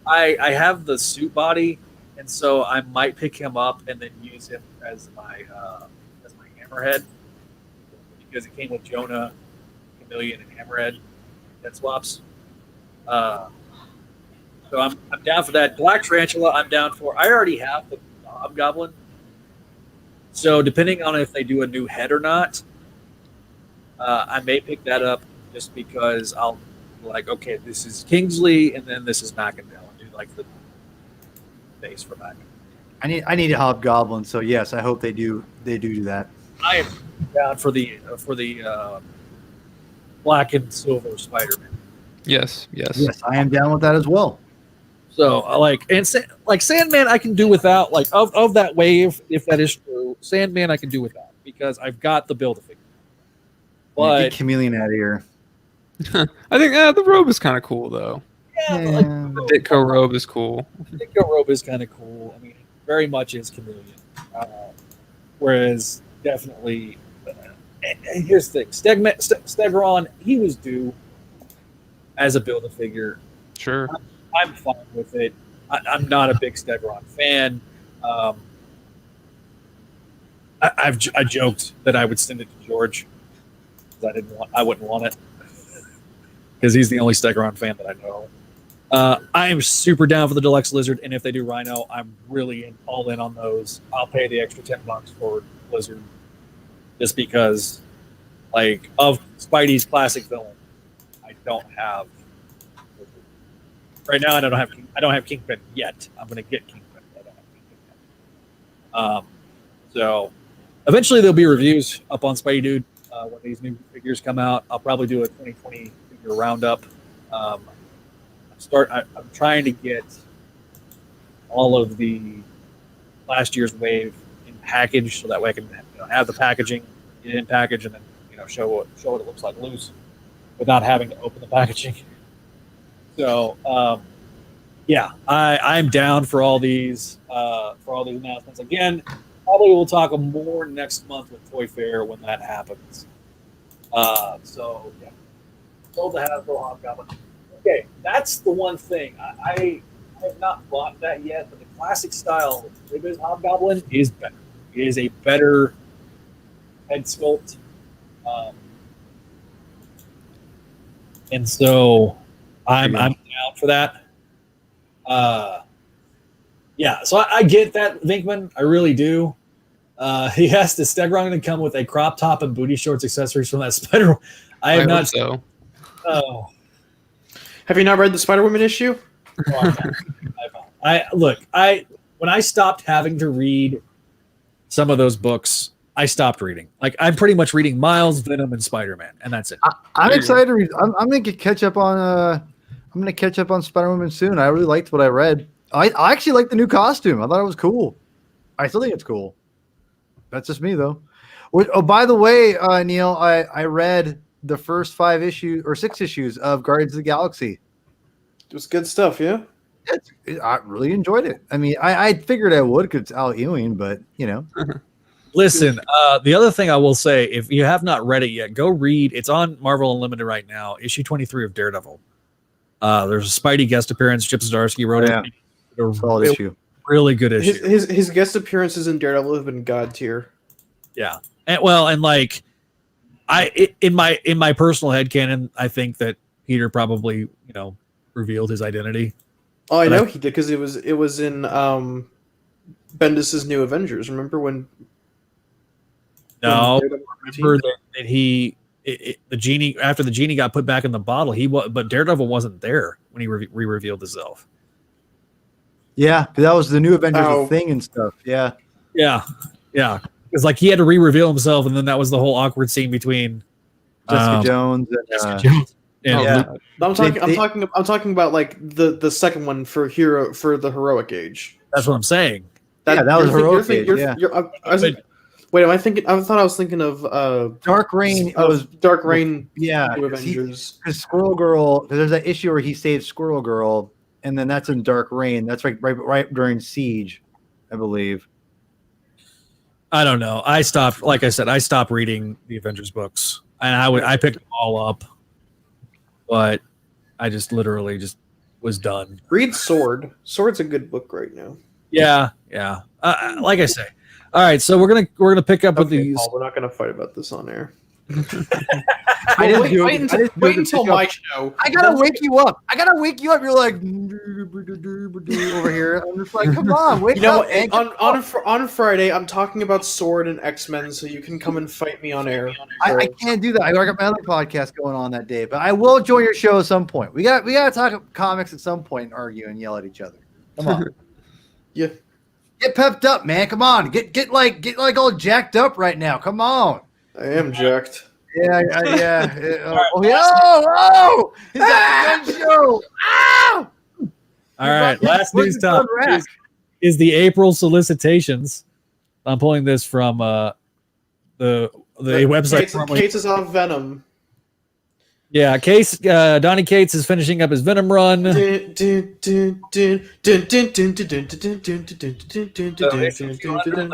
I have the suit body, and so I might pick him up and then use him as my Hammerhead because it came with Jonah, Chameleon, and Hammerhead head swaps. So I'm down for that. Black Tarantula, I'm down for. I already have the Hobgoblin, So depending on if they do a new head or not, I may pick that up just because I'll like, okay, this is Kingsley and then this is Macendale, and do like the base for Macendale. I need a Hobgoblin, so yes, I hope they do that. I am down for the black and silver Spider-Man. Yes. Yes, I am down with that as well. So like Sandman, I can do without. Like of that wave, if that is true, Sandman I can do without because I've got the Build-A-Figure. But Get Chameleon out of here. I think the robe is kind of cool though. yeah, Yeah. like, The Ditko robe is cool. the Ditko robe is kind of cool. I mean, it very much is Chameleon. Whereas definitely, and here's the thing: Stegron, he was due as a Build-A-Figure. Sure. I'm fine with it. I'm not a big Stegron fan. I joked that I would send it to George because I wouldn't want it because he's the only Stegron fan that I know. I am super down for the Deluxe Lizard, and if they do Rhino, I'm really all in on those. I'll pay the extra $10 for Lizard just because, like, of Spidey's classic villain, I don't have. Right now, I don't have Kingpin yet. I'm going to get Kingpin. I don't have Kingpin yet. So eventually there'll be reviews up on Spideydude when these new figures come out. I'll probably do a 2020 figure roundup. I'm trying to get all of the last year's wave in package, so that way I can have the packaging, get it in package, and then show what it looks like loose without having to open the packaging. So, I'm down for all these announcements. Again, probably we'll talk more next month with Toy Fair when that happens. Sold the Hasbro Hobgoblin. Okay, that's the one thing. I have not bought that yet, but the classic style Ribbit Hobgoblin is better. It is a better head sculpt. And so I'm down for that. So I get that, Vinkman. I really do. He has to Stegron to come with a crop top and booty shorts accessories from that Spider. I have not. So. Oh. Have you not read the Spider-Woman issue? When I stopped having to read some of those books, I stopped reading. Like, I'm pretty much reading Miles, Venom, and Spider-Man, and that's it. I'm excited to read. I'm going to catch up on. I'm going to catch up on Spider-Woman soon. I really liked what I read. I actually liked the new costume. I thought it was cool. I still think it's cool. That's just me, though. Oh, by the way, Neil, I read the first 5 issues or 6 issues of Guardians of the Galaxy. It was good stuff, yeah? I really enjoyed it. I mean, I figured I would because it's Al Ewing, but, Listen, the other thing I will say, if you have not read it yet, go read. It's on Marvel Unlimited right now, issue 23 of Daredevil. There's a Spidey guest appearance. Chip Zdarsky wrote it. Solid issue. Really good issue. His guest appearances in Daredevil have been god tier. Yeah. In my personal headcanon, I think that Peter probably, revealed his identity. Oh, I know he did because it was in Bendis's New Avengers. Remember when? No, remember that the genie, after the genie got put back in the bottle, but Daredevil wasn't there when he revealed himself. Yeah, that was the New Avengers thing and stuff. Yeah. Because he had to reveal himself, and then that was the whole awkward scene between Jessica Jones and Jessica Jones. I'm talking about like the second one for the Heroic Age. That's what I'm saying. That was Heroic Age. Wait, am I thinking? I thought I was thinking of Dark Reign. Dark Reign. Yeah, New Avengers. Because Squirrel Girl. There's that issue where he saves Squirrel Girl, and then that's in Dark Reign. That's right during Siege, I believe. I don't know. I stopped reading the Avengers books, and I picked them all up, but I just literally was done. Read Sword. Sword's a good book right now. Yeah. Like I say. All right, so we're gonna pick up with these. Paul, we're not gonna fight about this on air. Wait until my show. I gotta wake you up. You're like, over here. I'm just like, come on, wake You know, up. man. on Friday, I'm talking about Sword and X-Men, so you can come and fight me on air. I can't do that. I got my other podcast going on that day, but I will join your show at some point. We got to talk comics at some point and argue and yell at each other. Come on. Yeah. Get pepped up, man. Come on. Get like all jacked up right now. Come on. I am jacked. Yeah. Oh, is that the gun show? Ow! All right, last Where's news the gun topic rack? is the April solicitations. I'm pulling this from the website. Cates is on Venom. Yeah, Donnie Cates is finishing up his Venom run. The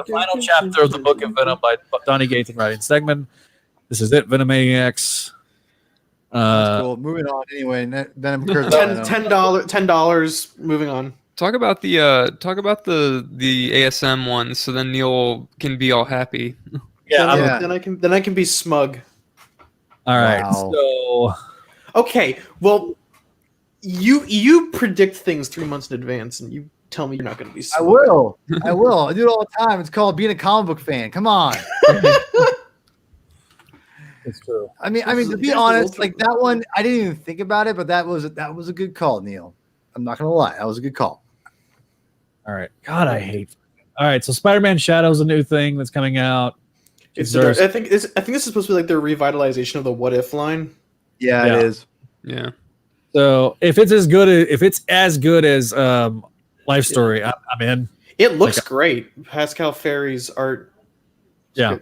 final chapter of the book of Venom by Donnie Cates and Ryan Stegman. This is it, Venomaniacs. That's cool. Moving on anyway. Venom $10. Moving on. Talk about the ASM one, so then Neil can be all happy. Yeah. Then I can be smug. All right. Wow. So Okay. Well, you predict things 3 months in advance, and you tell me you're not going to be smug. I will. I do it all the time. It's called being a comic book fan. Come on. it's true. I mean, to be honest, like that one, I didn't even think about it, but that was a good call, Neil. I'm not gonna lie, that was a good call. All right. God, I hate. All right. So Spider-Man Shadow's a new thing that's coming out. I think this is supposed to be like their revitalization of the What If line. Yeah, Yeah. it is. Yeah. So if it's as good as Life Story, I'm in. It looks great. Pascal Ferry's art. Yeah.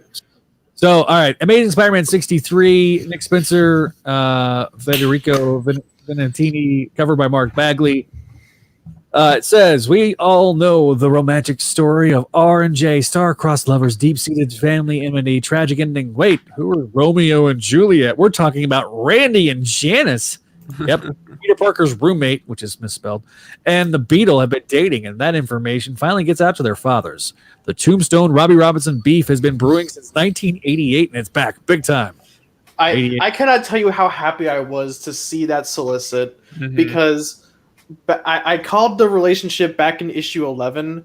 So, all right. Amazing Spider-Man 63, Nick Spencer, Federico Venantini, covered by Mark Bagley. It says, we all know the romantic story of R and J, star-crossed lovers, deep-seated family enmity, tragic ending. Wait, who are Romeo and Juliet? We're talking about Randy and Janice. Yep. Peter Parker's roommate, which is misspelled, and the Beetle have been dating, and that information finally gets out to their fathers. The Tombstone Robbie Robinson beef has been brewing since 1988, and it's back big time. I cannot tell you how happy I was to see that solicit because I called the relationship back in issue 11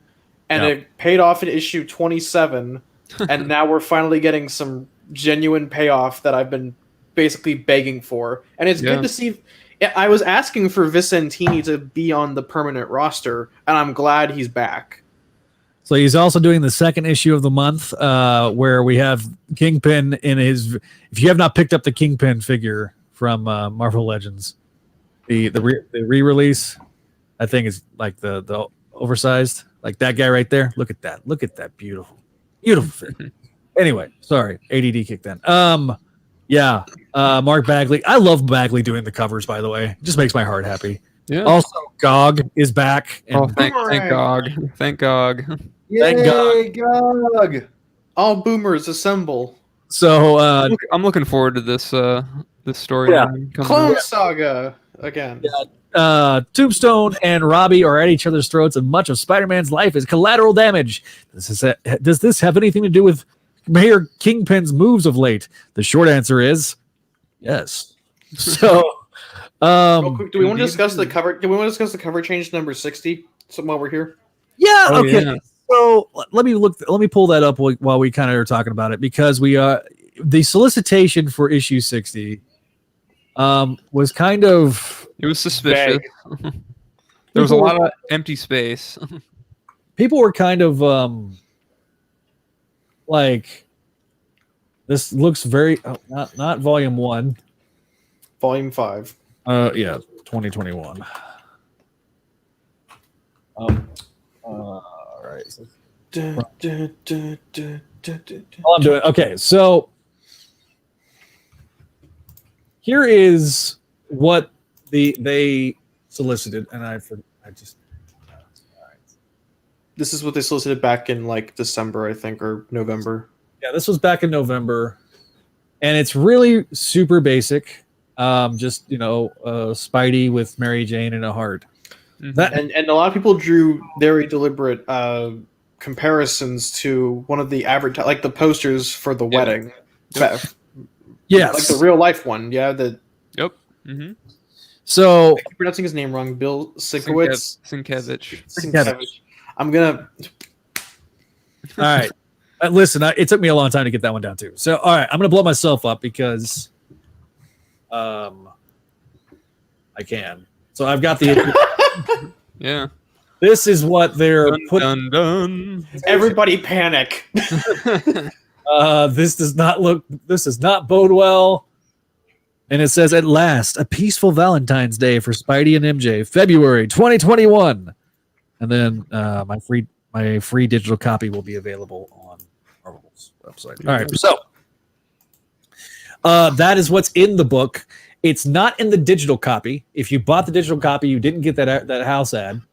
and it paid off in issue 27 and now we're finally getting some genuine payoff that I've been basically begging for. And it's good to see. I was asking for Vicentini to be on the permanent roster and I'm glad he's back. So he's also doing the second issue of the month where we have Kingpin in his. If you have not picked up the Kingpin figure from Marvel Legends, the re-release, I think is like the oversized, like that guy right there. Look at that. Look at that beautiful figure. Anyway, sorry, ADD kicked in. Mark Bagley. I love Bagley doing the covers. By the way, it just makes my heart happy. Yeah. Also, Gog is back. Oh, thank God. Thank God. Yay, Gog. All boomers assemble. So I'm looking forward to this story. Yeah. Clone Saga again. Tombstone and Robbie are at each other's throats, and much of Spider-Man's life is collateral damage. Does this have anything to do with Mayor Kingpin's moves of late? The short answer is yes. So, real quick, do we want to discuss the cover? Do we want to discuss the cover change to number 60? While we're here. Yeah. Oh, okay. yeah. So let me pull that up while we kind of are talking about it, because we the solicitation for issue 60 was kind of, it was suspicious. There was a lot of empty space. people were kind of like, this looks very not volume 1, Volume 5. 2021. All right. So all I'm doing. Okay, so here is what they solicited, and I just. All right. This is what they solicited back in like December, I think, or November. Yeah, this was back in November, and it's really super basic. Just Spidey with Mary Jane and a heart. And a lot of people drew very deliberate comparisons to one of the like the posters for the wedding. Yes, like the real life one. Yeah, Yep. Mm-hmm. So I'm pronouncing his name wrong. Bill Sienkiewicz. Sienkiewicz. I'm gonna. all right. Listen, it took me a long time to get that one down too. So, all right, I'm gonna blow myself up because, I can. So I've got the. Yeah. This is what they're putting. Dun. Everybody panic. This does not bode well. And it says, at last, a peaceful Valentine's Day for Spidey and MJ, February 2021. And then my free digital copy will be available on Marvel's website. All right, so that is what's in the book. It's not in the digital copy. If you bought the digital copy, you didn't get that house ad,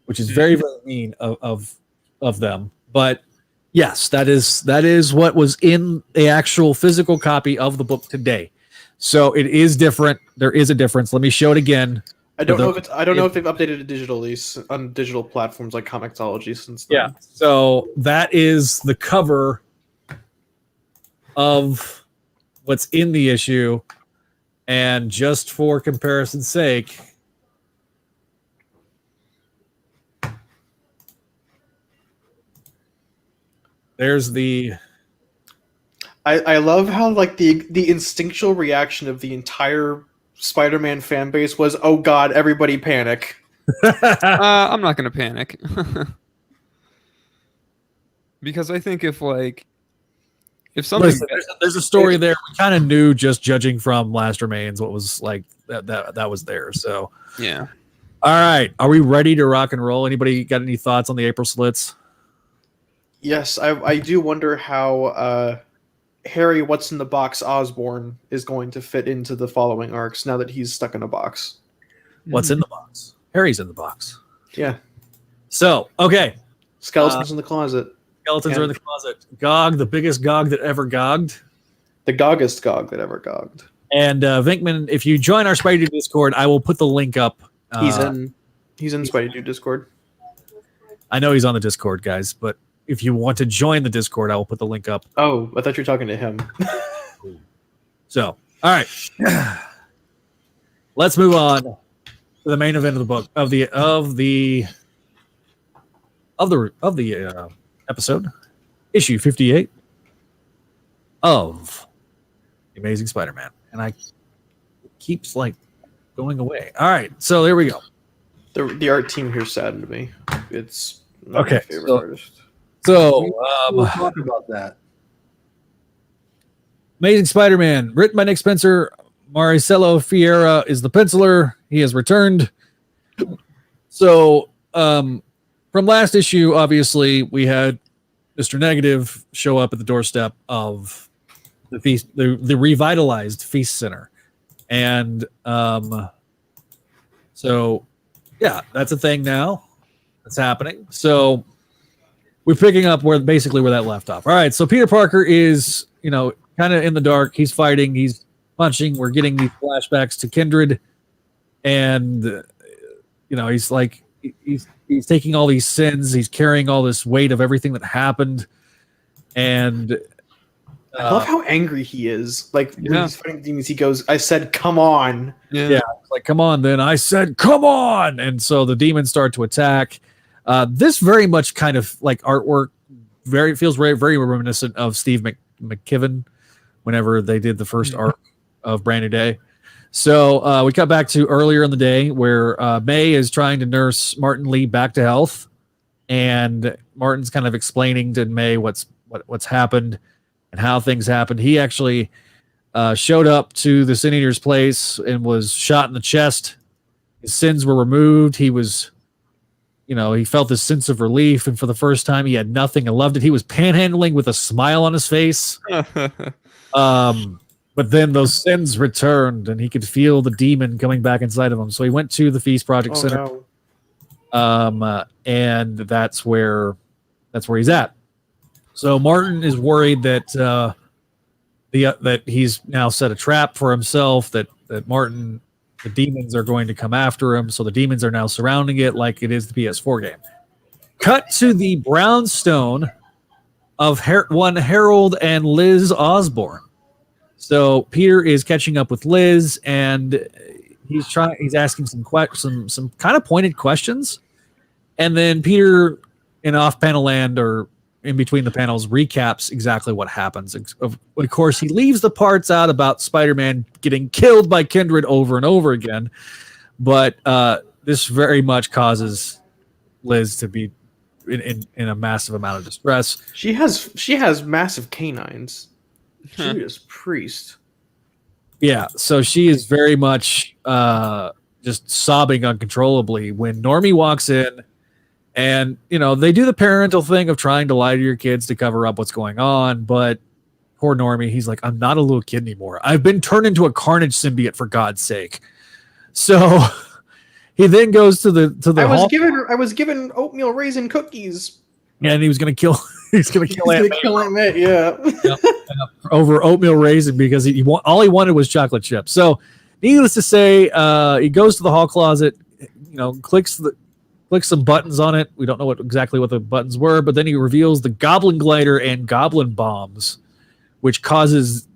which is very, very mean of them. But yes, that is what was in the actual physical copy of the book today. So it is different. There is a difference. Let me show it again. I don't know if they've updated it digitally on digital platforms like Comixology since then. Yeah. So that is the cover of what's in the issue. And just for comparison's sake, there's the. I love how like the instinctual reaction of the entire Spider-Man fan base was, "Oh God, everybody panic!" I'm not gonna panic because I think if something there's a story there, we kind of knew just judging from Last Remains what was like that was there. So yeah. All right, are we ready to rock and roll? Anybody got any thoughts on the April slits? Yes, I do wonder how Harry What's in the Box Osborn is going to fit into the following arcs now that he's stuck in a box. What's in the box? Harry's in the box. Yeah. So, okay. Skeletons in the closet. Skeletons are in the closet. Gog, the biggest Gog that ever gogged. The goggest Gog that ever gogged. And Vinkman, if you join our Spideydude Discord, I will put the link up. He's in Spideydude Discord. I know he's on the Discord, guys, but if you want to join the Discord, I will put the link up. Oh, I thought you were talking to him. So, all right. Let's move on to the main event of the book of the episode, issue 58 of The Amazing Spider-Man, and it keeps going away. All right, so there we go. The art team here saddened me. It's not okay. my favorite artist. So We'll talk about that. Amazing Spider-Man, written by Nick Spencer. Maricelo Fiera is the penciler. He has returned. So from last issue, obviously, we had Mr. Negative show up at the doorstep of the feast, the revitalized Feast Center. And so, yeah, that's a thing now. That's happening. So we're picking up where that left off. All right, so Peter Parker is, kind of in the dark. He's fighting. He's punching. We're getting these flashbacks to Kindred, and he's like he's taking all these sins. He's carrying all this weight of everything that happened, and I love how angry he is. When he's fighting demons, he goes, "I said, come on." Yeah, like come on. Then I said, come on, and so the demons start to attack. This very much kind of like artwork, feels very, very reminiscent of Steve McKibben whenever they did the first arc of Brand New Day. So we cut back to earlier in the day where May is trying to nurse Martin Lee back to health, and Martin's kind of explaining to May what's happened and how things happened. He actually showed up to the Sin Eater's place and was shot in the chest. His sins were removed. He was, he felt this sense of relief, and for the first time, he had nothing and loved it. He was panhandling with a smile on his face. But then those sins returned, and he could feel the demon coming back inside of him. So he went to the Feast Project Center, and that's where he's at. So Martin is worried that that he's now set a trap for himself. That Martin, the demons are going to come after him. So the demons are now surrounding it like it is the PS4 game. Cut to the brownstone of one Harold and Liz Osborn. So Peter is catching up with Liz, and he's asking some kind of pointed questions, and then Peter in off-panel land or in between the panels recaps exactly what happens. Of course, he leaves the parts out about Spider-Man getting killed by Kindred over and over again, but this very much causes Liz to be in a massive amount of distress. She has massive canines. Judas Priest. Yeah, so she is very much just sobbing uncontrollably when Normie walks in. And, they do the parental thing of trying to lie to your kids to cover up what's going on. But poor Normie, he's like, I'm not a little kid anymore. I've been turned into a Carnage symbiote, for God's sake. So he then goes to the I was given oatmeal raisin cookies. And he was going to kill Aunt May. Yeah. Yep. Over oatmeal raisin because all he wanted was chocolate chips. So needless to say, he goes to the hall closet, clicks some buttons on it. We don't know exactly what the buttons were, but then he reveals the Goblin Glider and Goblin Bombs, which causes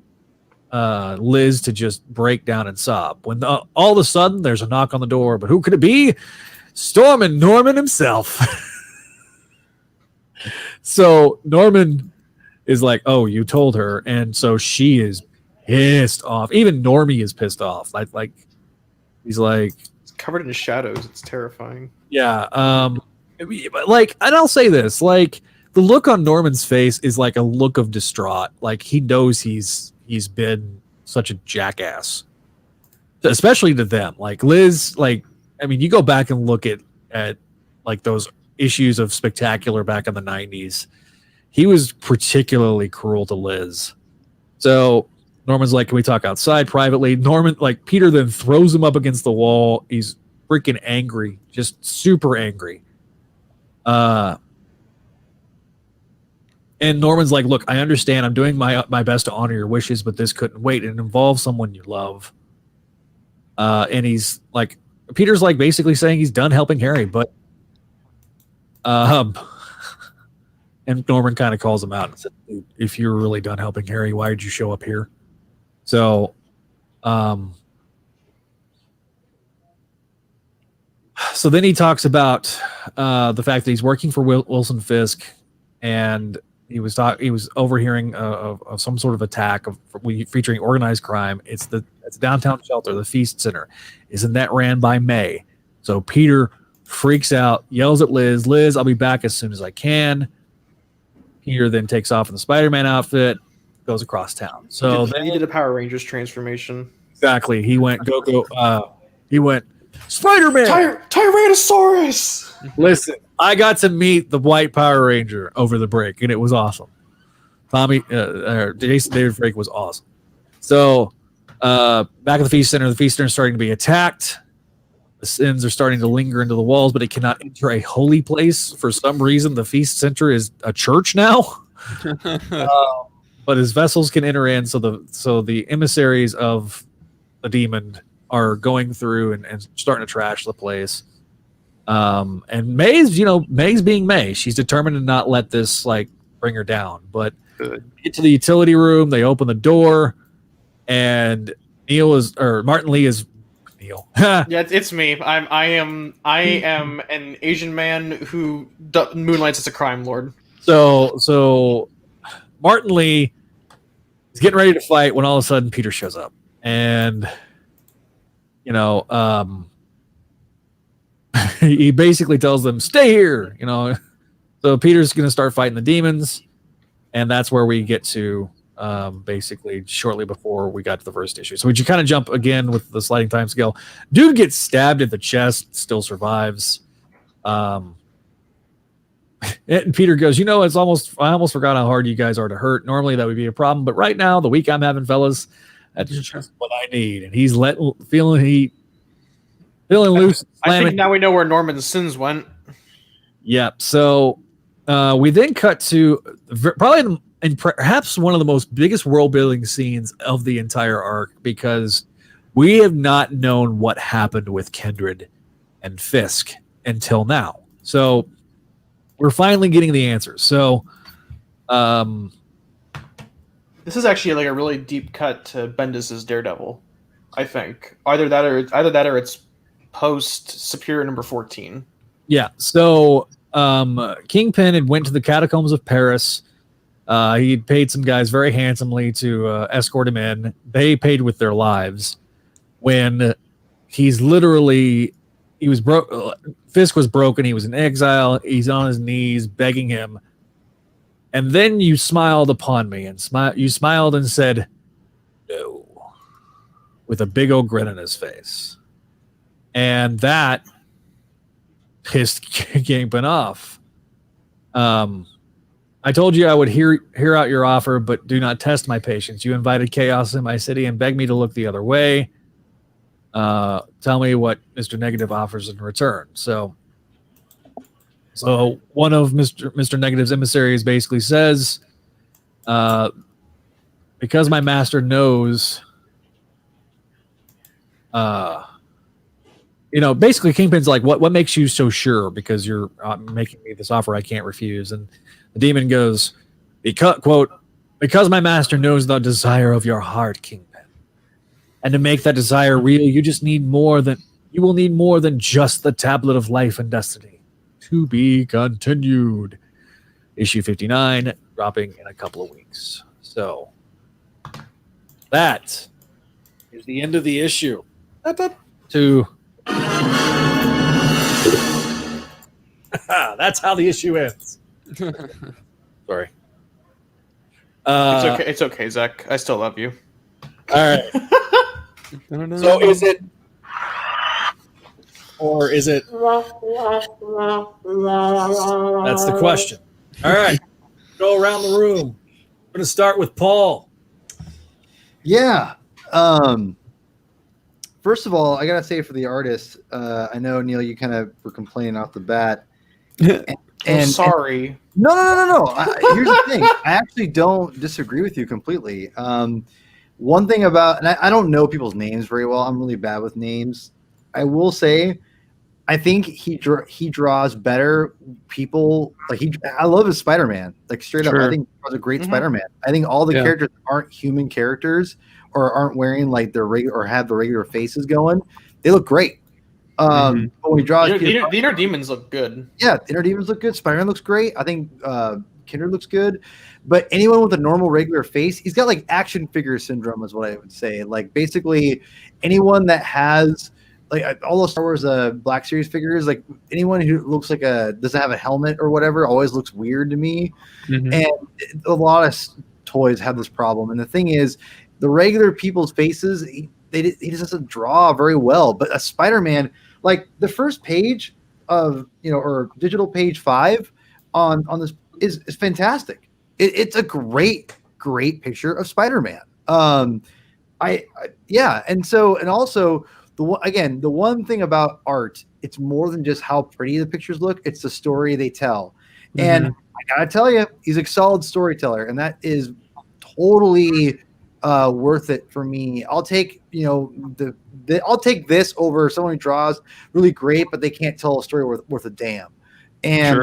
Liz to just break down and sob. When all of a sudden there's a knock on the door, but who could it be? Stormin' Norman himself. So Norman is like, "Oh, you told her," and so she is pissed off. Even Normie is pissed off. Like he's like, it's covered in shadows. It's terrifying. Yeah. And I'll say this, like the look on Norman's face is like a look of distraught. Like he knows he's been such a jackass, especially to them. Like Liz, you go back and look at like those issues of Spectacular back in the 90s. He was particularly cruel to Liz. So Norman's like, can we talk outside privately? Peter then throws him up against the wall. He's freaking angry, just super angry. And Norman's like, look, I understand. I'm doing my best to honor your wishes, but this couldn't wait. It involves someone you love. And he's like, Peter's like basically saying he's done helping Harry, but and Norman kind of calls him out and said, if you're really done helping Harry, why did you show up here? So, so then he talks about the fact that he's working for Wilson Fisk, and he was overhearing of some sort of attack featuring organized crime. It's downtown shelter, the Feast Center. Isn't that ran by May? So Peter freaks out, yells at Liz, I'll be back as soon as I can. Peter then takes off in the Spider-Man outfit, goes across town. So he did a Power Rangers transformation. Exactly. He went he went Spider-Man, Tyrannosaurus. Listen, I got to meet the White Power Ranger over the break, and it was awesome. Jason David Frake was awesome. So back at the Feast Center is starting to be attacked. The sins are starting to linger into the walls, but it cannot enter a holy place. For some reason, the Feast Center is a church now. But his vessels can enter in, so the emissaries of the demon are going through and starting to trash the place. And May's being May. She's determined to not let this bring her down. But get to the utility room, they open the door, and Martin Lee is Neil. Yeah, it's me. I am an Asian man who moonlights as a crime lord. So Martin Lee is getting ready to fight when all of a sudden Peter shows up, and he basically tells them, stay here, So Peter's going to start fighting the demons, and that's where we get to basically shortly before we got to the first issue. So we just kind of jump again with the sliding time scale. Dude gets stabbed in the chest, still survives. And Peter goes, I almost forgot how hard you guys are to hurt. Normally that would be a problem, but right now, the week I'm having, fellas, that's just what I need. And he's feeling loose. I think now we know where Norman's sins went. Yep. So we then cut to probably and perhaps one of the most biggest world building scenes of the entire arc, because we have not known what happened with Kindred and Fisk until now. So we're finally getting the answers. So this is actually a really deep cut to Bendis's Daredevil. I think either that or it's post Superior number 14. Yeah. So Kingpin had went to the catacombs of Paris. He paid some guys very handsomely to escort him in. They paid with their lives. When he's literally, he was broke. Fisk was broken. He was in exile. He's on his knees begging him. And then you smiled upon me and you smiled and said, "No," with a big old grin on his face. And that pissed Kingpin off. I told you I would hear out your offer, but do not test my patience. You invited chaos in my city and begged me to look the other way. Tell me what Mr. Negative offers in return. So one of Mr. Negative's emissaries basically says, because my master knows, basically Kingpin's like, what makes you so sure? Because you're making me this offer I can't refuse. And the demon goes, because my master knows the desire of your heart, Kingpin. And to make that desire real, you will need more than just the tablet of life and destiny. To be continued. Issue 59, dropping in a couple of weeks. So that is the end of the issue. That's how the issue ends. Sorry. It's okay, Zach. I still love you. All right. So is it, or is it? That's the question. All right. Go around the room. I'm going to start with Paul. Yeah. First of all, I gotta say for the artist, I know Neil, you kind of were complaining off the bat. And sorry. No. Here's the thing. I actually don't disagree with you completely. One thing about, and I don't know people's names very well. I'm really bad with names. I will say, I think he draws better people. I love his Spider-Man. Like straight up, I think he draws a great Spider-Man. I think all the characters aren't human characters or aren't wearing like their regular or have the regular faces going. They look great. But when he draws, the inner demons look good. Yeah, the inner demons look good. Spider-Man looks great. I think Kindred looks good. But anyone with a normal regular face, he's got like action figure syndrome, is what I would say. Like basically, anyone that has like all those Star Wars Black Series figures, like anyone who looks like doesn't have a helmet or whatever, always looks weird to me. And a lot of toys have this problem. And the thing is, the regular people's faces, he just doesn't draw very well. But a Spider-Man, like the first page of or digital page 5 on this is fantastic. It's a great picture of Spider-Man. And also the one thing about art, it's more than just how pretty the pictures look. It's the story they tell. And I gotta tell you, he's a solid storyteller, and that is totally worth it for me. I'll take I'll take this over someone who draws really great, but they can't tell a story worth a damn. And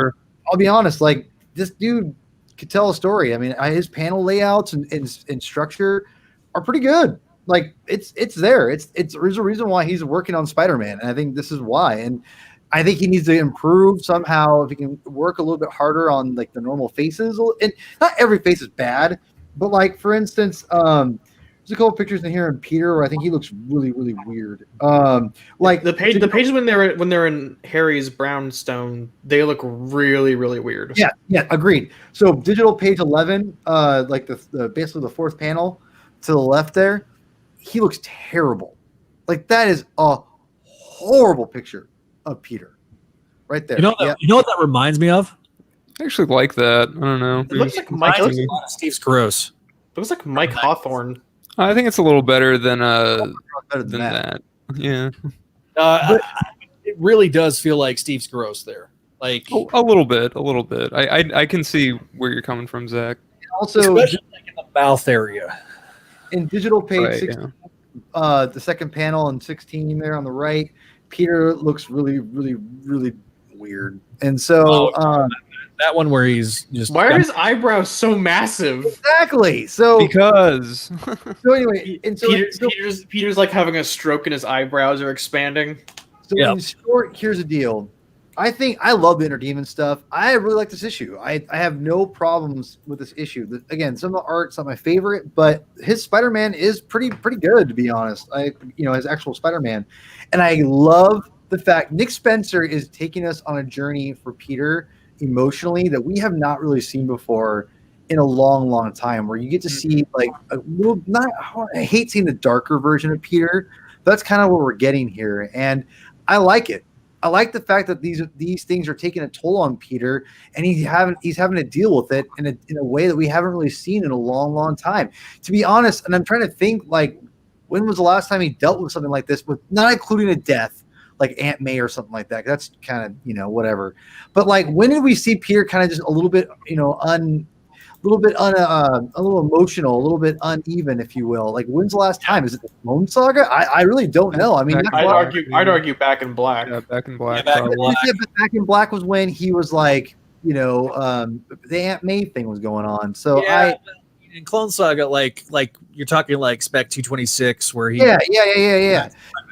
I'll be honest, like this dude could tell a story. I mean, his panel layouts and structure are pretty good. Like it's there. There's a reason why he's working on Spider-Man, and I think this is why. And I think he needs to improve somehow. If he can work a little bit harder on like the normal faces, and not every face is bad, but like for instance, there's a couple pictures in here in Peter where I think he looks really, really weird. Like the pages when they're in Harry's brownstone, they look really, really weird. Yeah, agreed. So digital page 11, like the basically the fourth panel to the left there, he looks terrible. Like that is a horrible picture of Peter, right there. You know what that reminds me of? I actually like that. I don't know. It looks like Mike. Steve's gross. It looks like Mike Hawthorne. I think it's a little better than that. Yeah. It really does feel like Steve's gross there. Like a little bit. I can see where you're coming from, Zach. Also, especially like in the mouth area. In digital page 16, the second panel and 16 there on the right, Peter looks really, really, really weird. And so, That one where he's just Why are his eyebrows so massive? Exactly. So Because anyway, and so Peter's like having a stroke and his eyebrows are expanding. So in short, here's the deal. I think I love the Inner Demon stuff. I really like this issue. I have no problems with this issue. Again, some of the art's not my favorite, but his Spider-Man is pretty good, to be honest. His actual Spider-Man. And I love the fact Nick Spencer is taking us on a journey for Peter emotionally that we have not really seen before in a long time, where you get to see like a little, I hate seeing the darker version of Peter. That's kind of what we're getting here. And I like it. I like the fact that these things are taking a toll on Peter, and he's having to deal with it in a way that we haven't really seen in a long time. To be honest, and I'm trying to think, like, when was the last time he dealt with something like this, with not including a death like Aunt May or something like that? That's kind of whatever. But like, when did we see Peter kind of just a little bit a little emotional, a little bit uneven, if you will? Like, when's the last time? Is it the Clone Saga? I really don't know. I mean, I'd argue Back in Black. Yeah, Back in Black. Back in Black. Yeah, but Back in Black was when he was like, the Aunt May thing was going on. So in Clone Saga, like you're talking like Spec 226, where he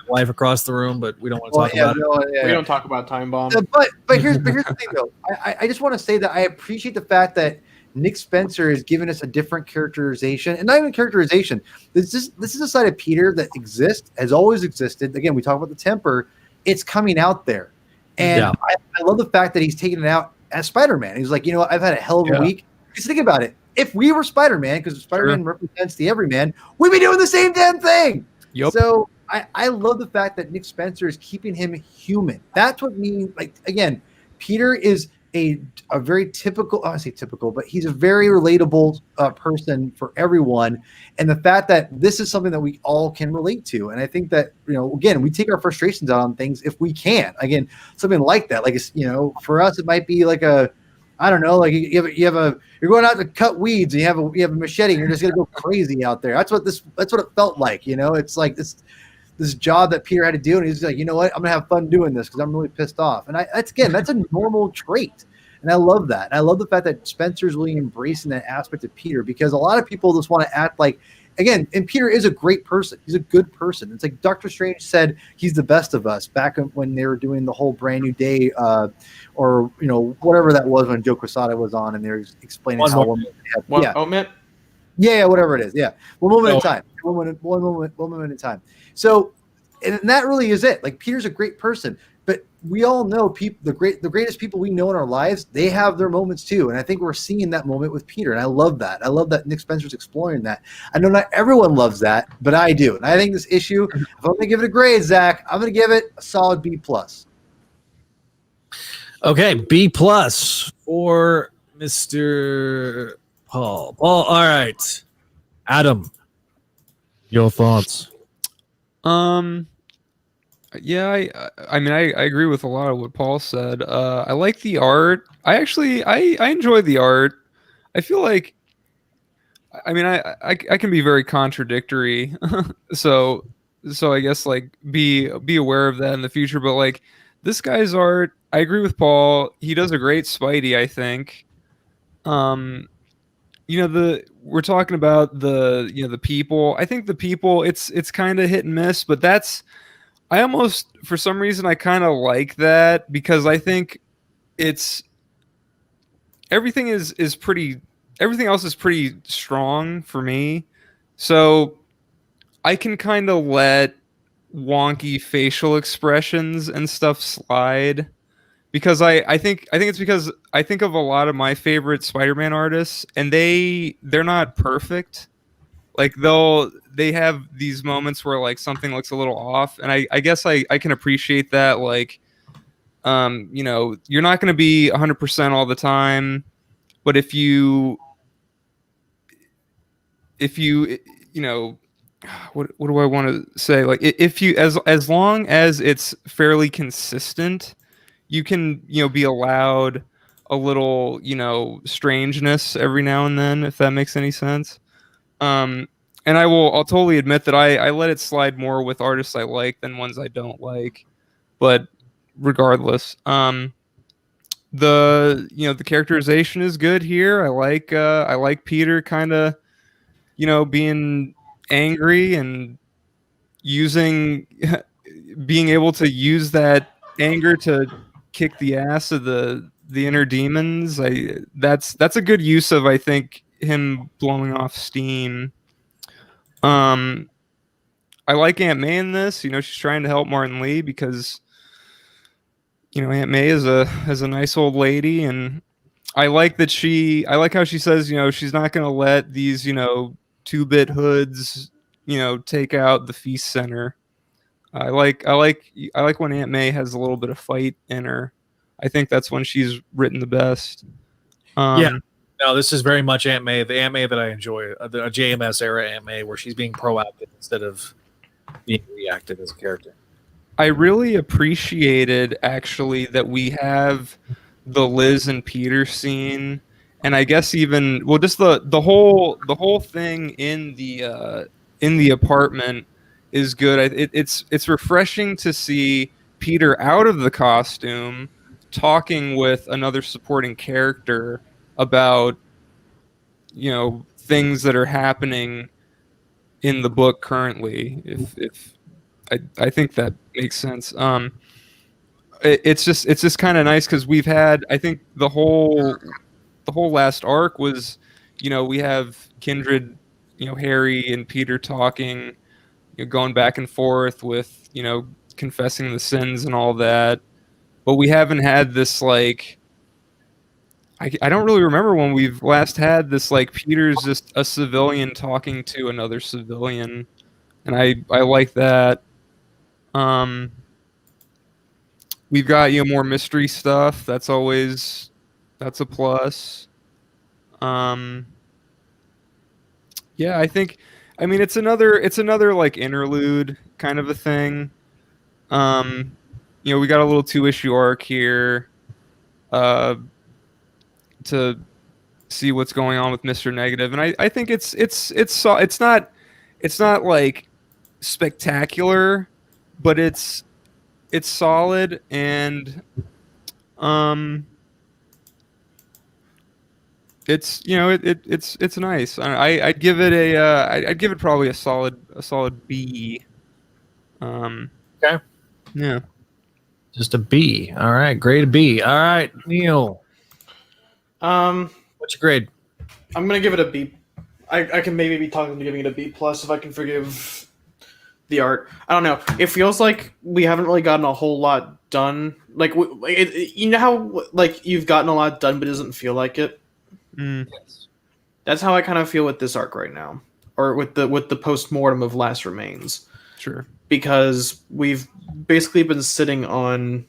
life across the room, but we don't want to talk about it. We don't talk about Time Bomb. But here's the thing, though. I just want to say that I appreciate the fact that Nick Spencer is giving us a different characterization, and not even characterization. This is a side of Peter that exists, has always existed. Again, we talk about the temper; it's coming out there, and I love the fact that he's taking it out as Spider-Man. He's like, I've had a hell of a week. Just think about it. If we were Spider-Man, because Spider-Man represents the everyman, we'd be doing the same damn thing. Yep. So I love the fact that Nick Spencer is keeping him human. That's what means. Like, again, Peter is a very typical, I don't say typical, but he's a very relatable person for everyone. And the fact that this is something that we all can relate to. And I think that, again, we take our frustrations out on things if we can. Again, something like that. Like, for us, it might be like I don't know, like you're going out to cut weeds and you have a machete and you're just going to go crazy out there. That's what it felt like. It's like this job that Peter had to do, and he's like, you know what, I'm gonna have fun doing this because I'm really pissed off. And that's a normal trait, and I love that. And I love the fact that Spencer's really embracing that aspect of Peter, because a lot of people just want to act like, again, and Peter is a great person. He's a good person. It's like Doctor Strange said he's the best of us back when they were doing the whole Brand New Day, or whatever that was when Joe Quesada was on, and they're explaining whatever it is. Yeah, one moment at a time. One moment at a time. So, and that really is it. Like, Peter's a great person, but we all know the greatest people we know in our lives, they have their moments too. And I think we're seeing that moment with Peter, and I love that. I love that Nick Spencer's exploring that. I know not everyone loves that, but I do. And I think this issue, if I'm going to give it a grade, Zach, I'm going to give it a solid B+. Okay, B+ for Mr. Paul. All right. Adam, your thoughts? Yeah, I mean, I agree with a lot of what Paul said. I like the art. I enjoy the art. I feel like, I mean, I can be very contradictory. so I guess, like, be aware of that in the future. But like, this guy's art, I agree with Paul. He does a great Spidey, I think. We're talking about the people. I think the people, it's kind of hit and miss, but I almost, for some reason, I kind of like that, because I think everything else is pretty strong for me. So I can kind of let wonky facial expressions and stuff slide, because I think it's because I think of a lot of my favorite Spider-Man artists, and they're not perfect. Like, they have these moments where, like, something looks a little off, and I guess I can appreciate that. Like, you're not going to be 100% all the time, but if you what do I want to say? Like, if you, as long as it's fairly consistent, you can, be allowed a little, strangeness every now and then, if that makes any sense. And I'll totally admit that I let it slide more with artists I like than ones I don't like. But regardless, the characterization is good here. I like Peter kind of being angry and using being able to use that anger to kick the ass of the inner demons. That's a good use of, I think, him blowing off steam. I like Aunt May in this. She's trying to help Martin Lee because Aunt May is a nice old lady, and I like how she says she's not going to let these 2-bit hoods take out the feast center. I like when Aunt May has a little bit of fight in her. I think that's when she's written the best. Yeah. No, this is very much Aunt May, the Aunt May that I enjoy, the JMS era Aunt May, where she's being proactive instead of being reactive as a character. I really appreciated actually that we have the Liz and Peter scene, and I guess even just the whole thing in the apartment is good. It's refreshing to see Peter out of the costume talking with another supporting character about things that are happening in the book currently. If I think that makes sense. It's just kind of nice because we've had, I think, the whole last arc was we have Kindred, Harry and Peter talking, going back and forth with confessing the sins and all that, but we haven't had this like. I don't really remember when we've last had this, like, Peter's just a civilian talking to another civilian, and I like that. We've got more mystery stuff. That's a plus. Yeah, I mean it's another like interlude kind of a thing. We got a little 2-issue arc here. To see what's going on with Mr. Negative, and I think it's not like spectacular, but it's solid, and it's nice. I'd give it probably a solid B. Okay. Yeah. Just a B. All right, grade B. All right, Neil. What's your grade? I'm gonna give it a B. I can maybe be talking to giving it a B plus if I can forgive the art. I don't know. It feels like we haven't really gotten a whole lot done. Like how like you've gotten a lot done, but it doesn't feel like it. Yes. That's how I kind of feel with this arc right now, or with the post-mortem of Last Remains. Sure. Because we've basically been sitting on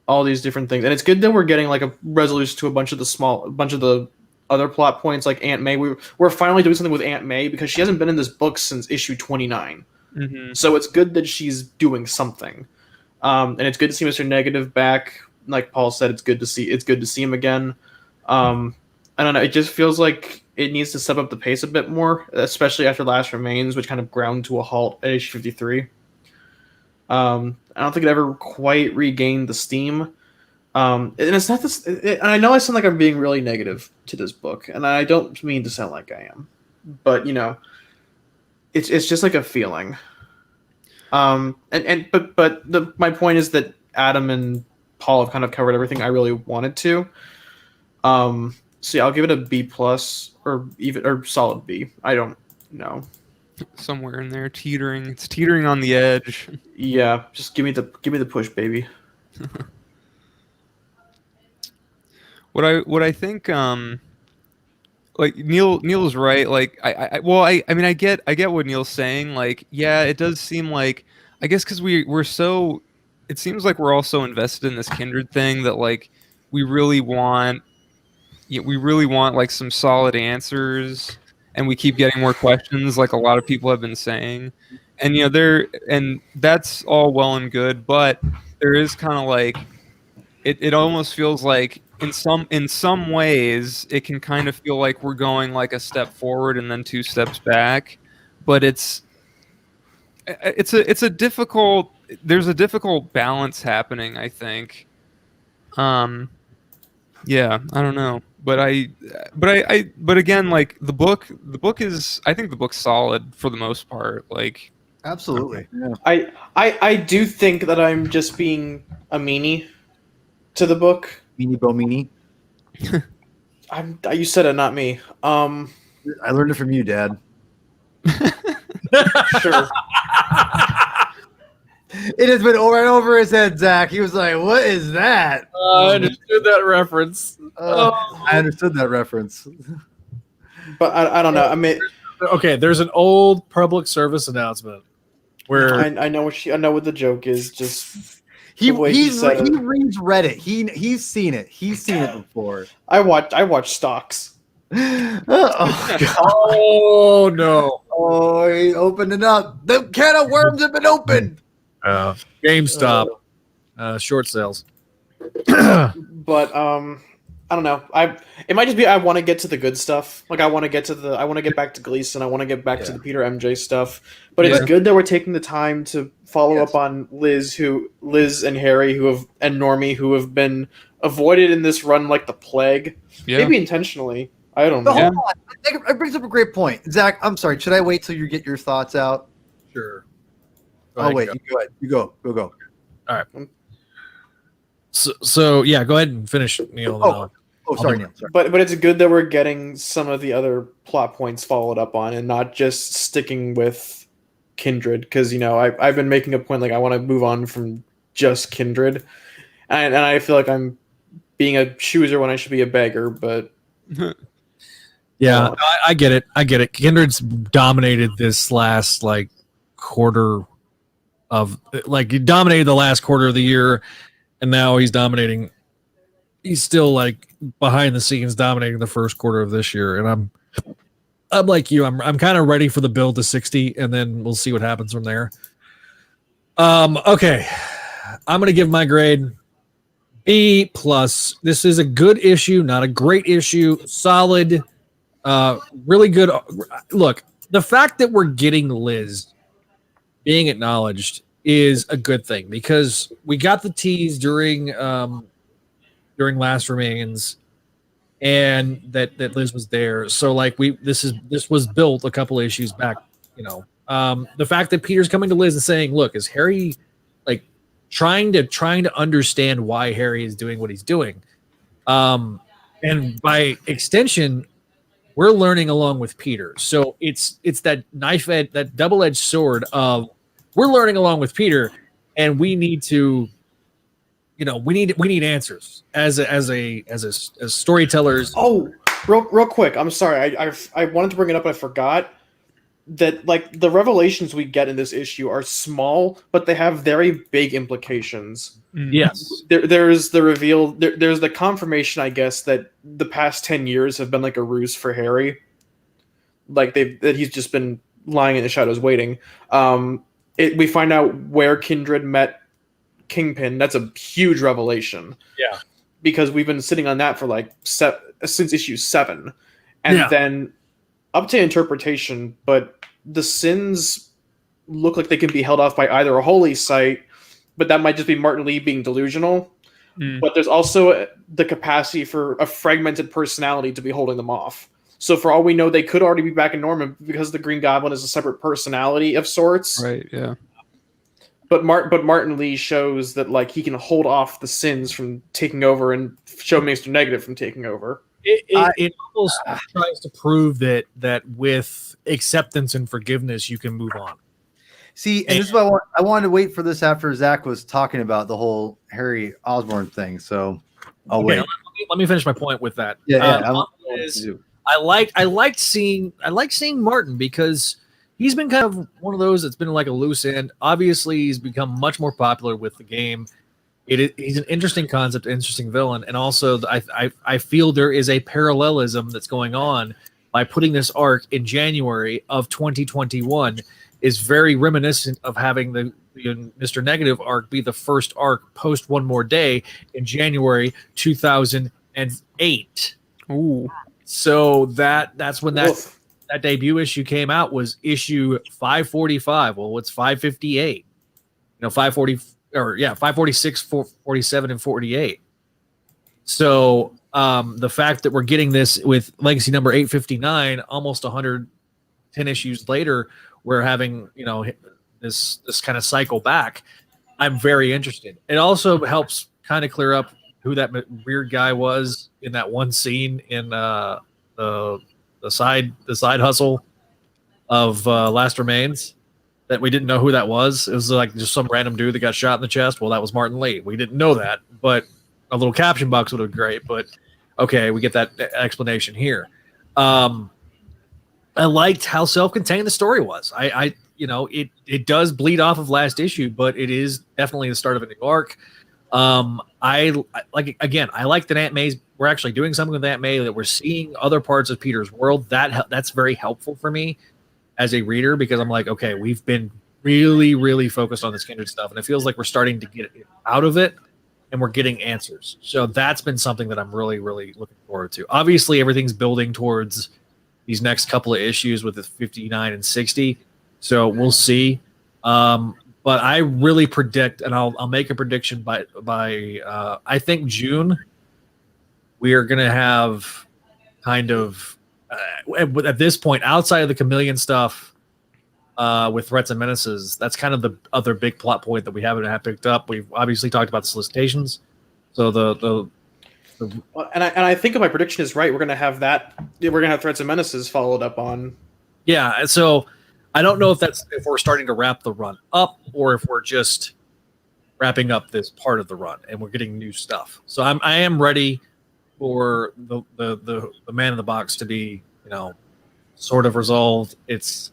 all these different things, and it's good that we're getting like a resolution to a bunch of the other plot points, like Aunt May. We're finally doing something with Aunt May because she hasn't been in this book since issue 29. Mm-hmm. So it's good that she's doing something, and it's good to see Mr. Negative back. Like Paul said, it's good to see him again. I don't know. It just feels like it needs to step up the pace a bit more, especially after Last Remains, which kind of ground to a halt at issue 53. I don't think it ever quite regained the steam. And it's not this. And I know I sound like I'm being really negative to this book, and I don't mean to sound like I am, but it's just like a feeling. My point is that Adam and Paul have kind of covered everything I really wanted to. So yeah, I'll give it a B plus or solid B. I don't know. Somewhere in there, teetering. It's teetering on the edge. Yeah, just give me the push, baby. What I think, like Neil's right. Like I mean I get what Neil's saying. Like, yeah, it does seem like, I guess because we're so, it seems like we're all so invested in this Kindred thing that like we really want like some solid answers. And we keep getting more questions, like a lot of people have been saying, and that's all well and good, but there is kind of like it almost feels like in some ways it can kind of feel like we're going like a step forward and then 2 steps back, but it's a difficult, there's a difficult balance happening, I think. Yeah, I don't know, but but again, like the book is, I think the book's solid for the most part. Like, Absolutely. Yeah. I do think that I'm just being a meanie to the book. Meanie Bomini. You said it, not me. I learned it from you, Dad. Sure. It has been over and over his head, Zach. He was like, "What is that?" I understood that reference. I understood that reference. But I don't know. I mean, Okay, there's an old public service announcement where I know what the joke is. Just He the way he said it. reads Reddit. He's seen it. He's seen it before. I watch stocks. Oh, God. oh no, Oh, he opened it up. The can of worms have been opened. GameStop short sales. But I don't know. It might just be I want to get to the good stuff. Like I want to get back to Gleason. I want to get back to the Peter MJ stuff. But it's good that we're taking the time to follow up on Liz and Harry and Normie who have been avoided in this run like the plague. yeah. Maybe intentionally. I don't But know. hold on. It brings up a great point. Zach, I'm sorry. Should I wait till you get your thoughts out? Sure. Oh, wait. You go ahead. You go. Go. All right. So yeah, go ahead and finish, Neil. Oh, sorry, Neil. Sorry. But it's good that we're getting some of the other plot points followed up on and not just sticking with Kindred, because I've been making a point like I want to move on from just Kindred, and I feel like I'm being a chooser when I should be a beggar. But Yeah, I get it. Kindred's dominated this last quarter of he dominated the last quarter of the year, and now he's dominating. He's still behind the scenes dominating the first quarter of this year, and I'm like you. I'm kind of ready for the build to 60, and then we'll see what happens from there. Okay, I'm gonna give my grade B+. This is a good issue, not a great issue. Solid, really good. Look, the fact that we're getting Liz being acknowledged is a good thing because we got the tease during Last Remains, and that Liz was there. So this was built a couple of issues back. The fact that Peter's coming to Liz and saying, "Look, is Harry trying to understand why Harry is doing what he's doing?" And by extension, we're learning along with Peter. So it's that that double-edged sword of we're learning along with Peter, and we need to, we need answers as storytellers. oh, real quick, I'm sorry, I wanted to bring it up, I forgot that the revelations we get in this issue are small, but they have very big implications. Yes, there's the reveal. There's the confirmation, I guess, that the past 10 years have been like a ruse for Harry. That he's just been lying in the shadows waiting. We find out where Kindred met Kingpin. That's a huge revelation. Yeah, because we've been sitting on that for since issue 7, and then up to interpretation. But the sins look like they can be held off by either a holy site, but that might just be Martin Lee being delusional. But there's also the capacity for a fragmented personality to be holding them off. So for all we know, they could already be back in Norman because the Green Goblin is a separate personality of sorts. Right, yeah. But Martin Lee shows that he can hold off the sins from taking over and show Mr. Negative from taking over. It almost tries to prove that with acceptance and forgiveness, you can move on. See, and this is why I wanted to wait for this after Zach was talking about the whole Harry Osborn thing. So I'll wait. Let me finish my point with that. I like seeing Martin because he's been kind of one of those that's been like a loose end. Obviously, he's become much more popular with the game. He's an interesting concept, interesting villain, and also I feel there is a parallelism that's going on by putting this arc in January of 2021 is very reminiscent of having the Mr. Negative arc be the first arc post One More Day in January 2008. Ooh. So that's when that debut issue came out was issue 545. Well, it's 558. 540 or 546, 47, and 48. So The fact that we're getting this with legacy number 859, almost 110 issues later, we're having, this kind of cycle back. I'm very interested. It also helps kind of clear up who that weird guy was in that one scene in the side hustle of Last Remains, that we didn't know who that was. It was like just some random dude that got shot in the chest. Well, that was Martin Lee. We didn't know that, but a little caption box would have been great. But okay, we get that explanation here. I liked how self-contained the story was. It does bleed off of last issue, but it is definitely the start of a new arc. I like that Aunt May's, we're actually doing something with Aunt May, that we're seeing other parts of Peter's world. That's very helpful for me as a reader, because I'm like, okay, we've been really, really focused on this Kindred stuff, and it feels like we're starting to get out of it, and we're getting answers. So that's been something that I'm really, really looking forward to. Obviously, everything's building towards these next couple of issues with the 59 and 60. So we'll see. But I really predict, and I'll make a prediction by I think June, we are going to have kind of at this point, outside of the Chameleon stuff with Threats and Menaces, that's kind of the other big plot point that we haven't picked up. We've obviously talked about the solicitations. So and I think if my prediction is right, we're gonna have Threats and Menaces followed up on. Yeah, so I don't know if we're starting to wrap the run up, or if we're just wrapping up this part of the run and we're getting new stuff. So I am ready for the Man in the Box to be, sort of resolved. It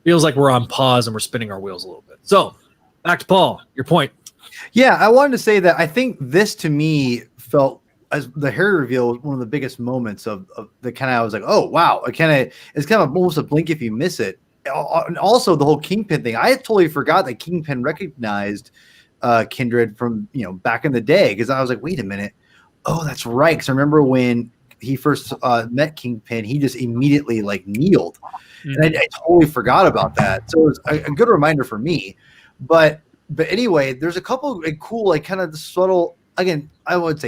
feels like we're on pause and we're spinning our wheels a little bit. So back to Paul, your point. Yeah, I wanted to say that I think this to me felt, as the Harry reveal, was one of the biggest moments of the kind of, I was like, oh wow, it's kind of almost a blink if you miss it. And also the whole Kingpin thing. I had totally forgot that Kingpin recognized Kindred from back in the day, because I was like, wait a minute, oh that's right, because I remember when he first met Kingpin, he just immediately kneeled, and I totally forgot about that. So it was a good reminder for me. But anyway, there's a couple of cool, kind of subtle, again, I would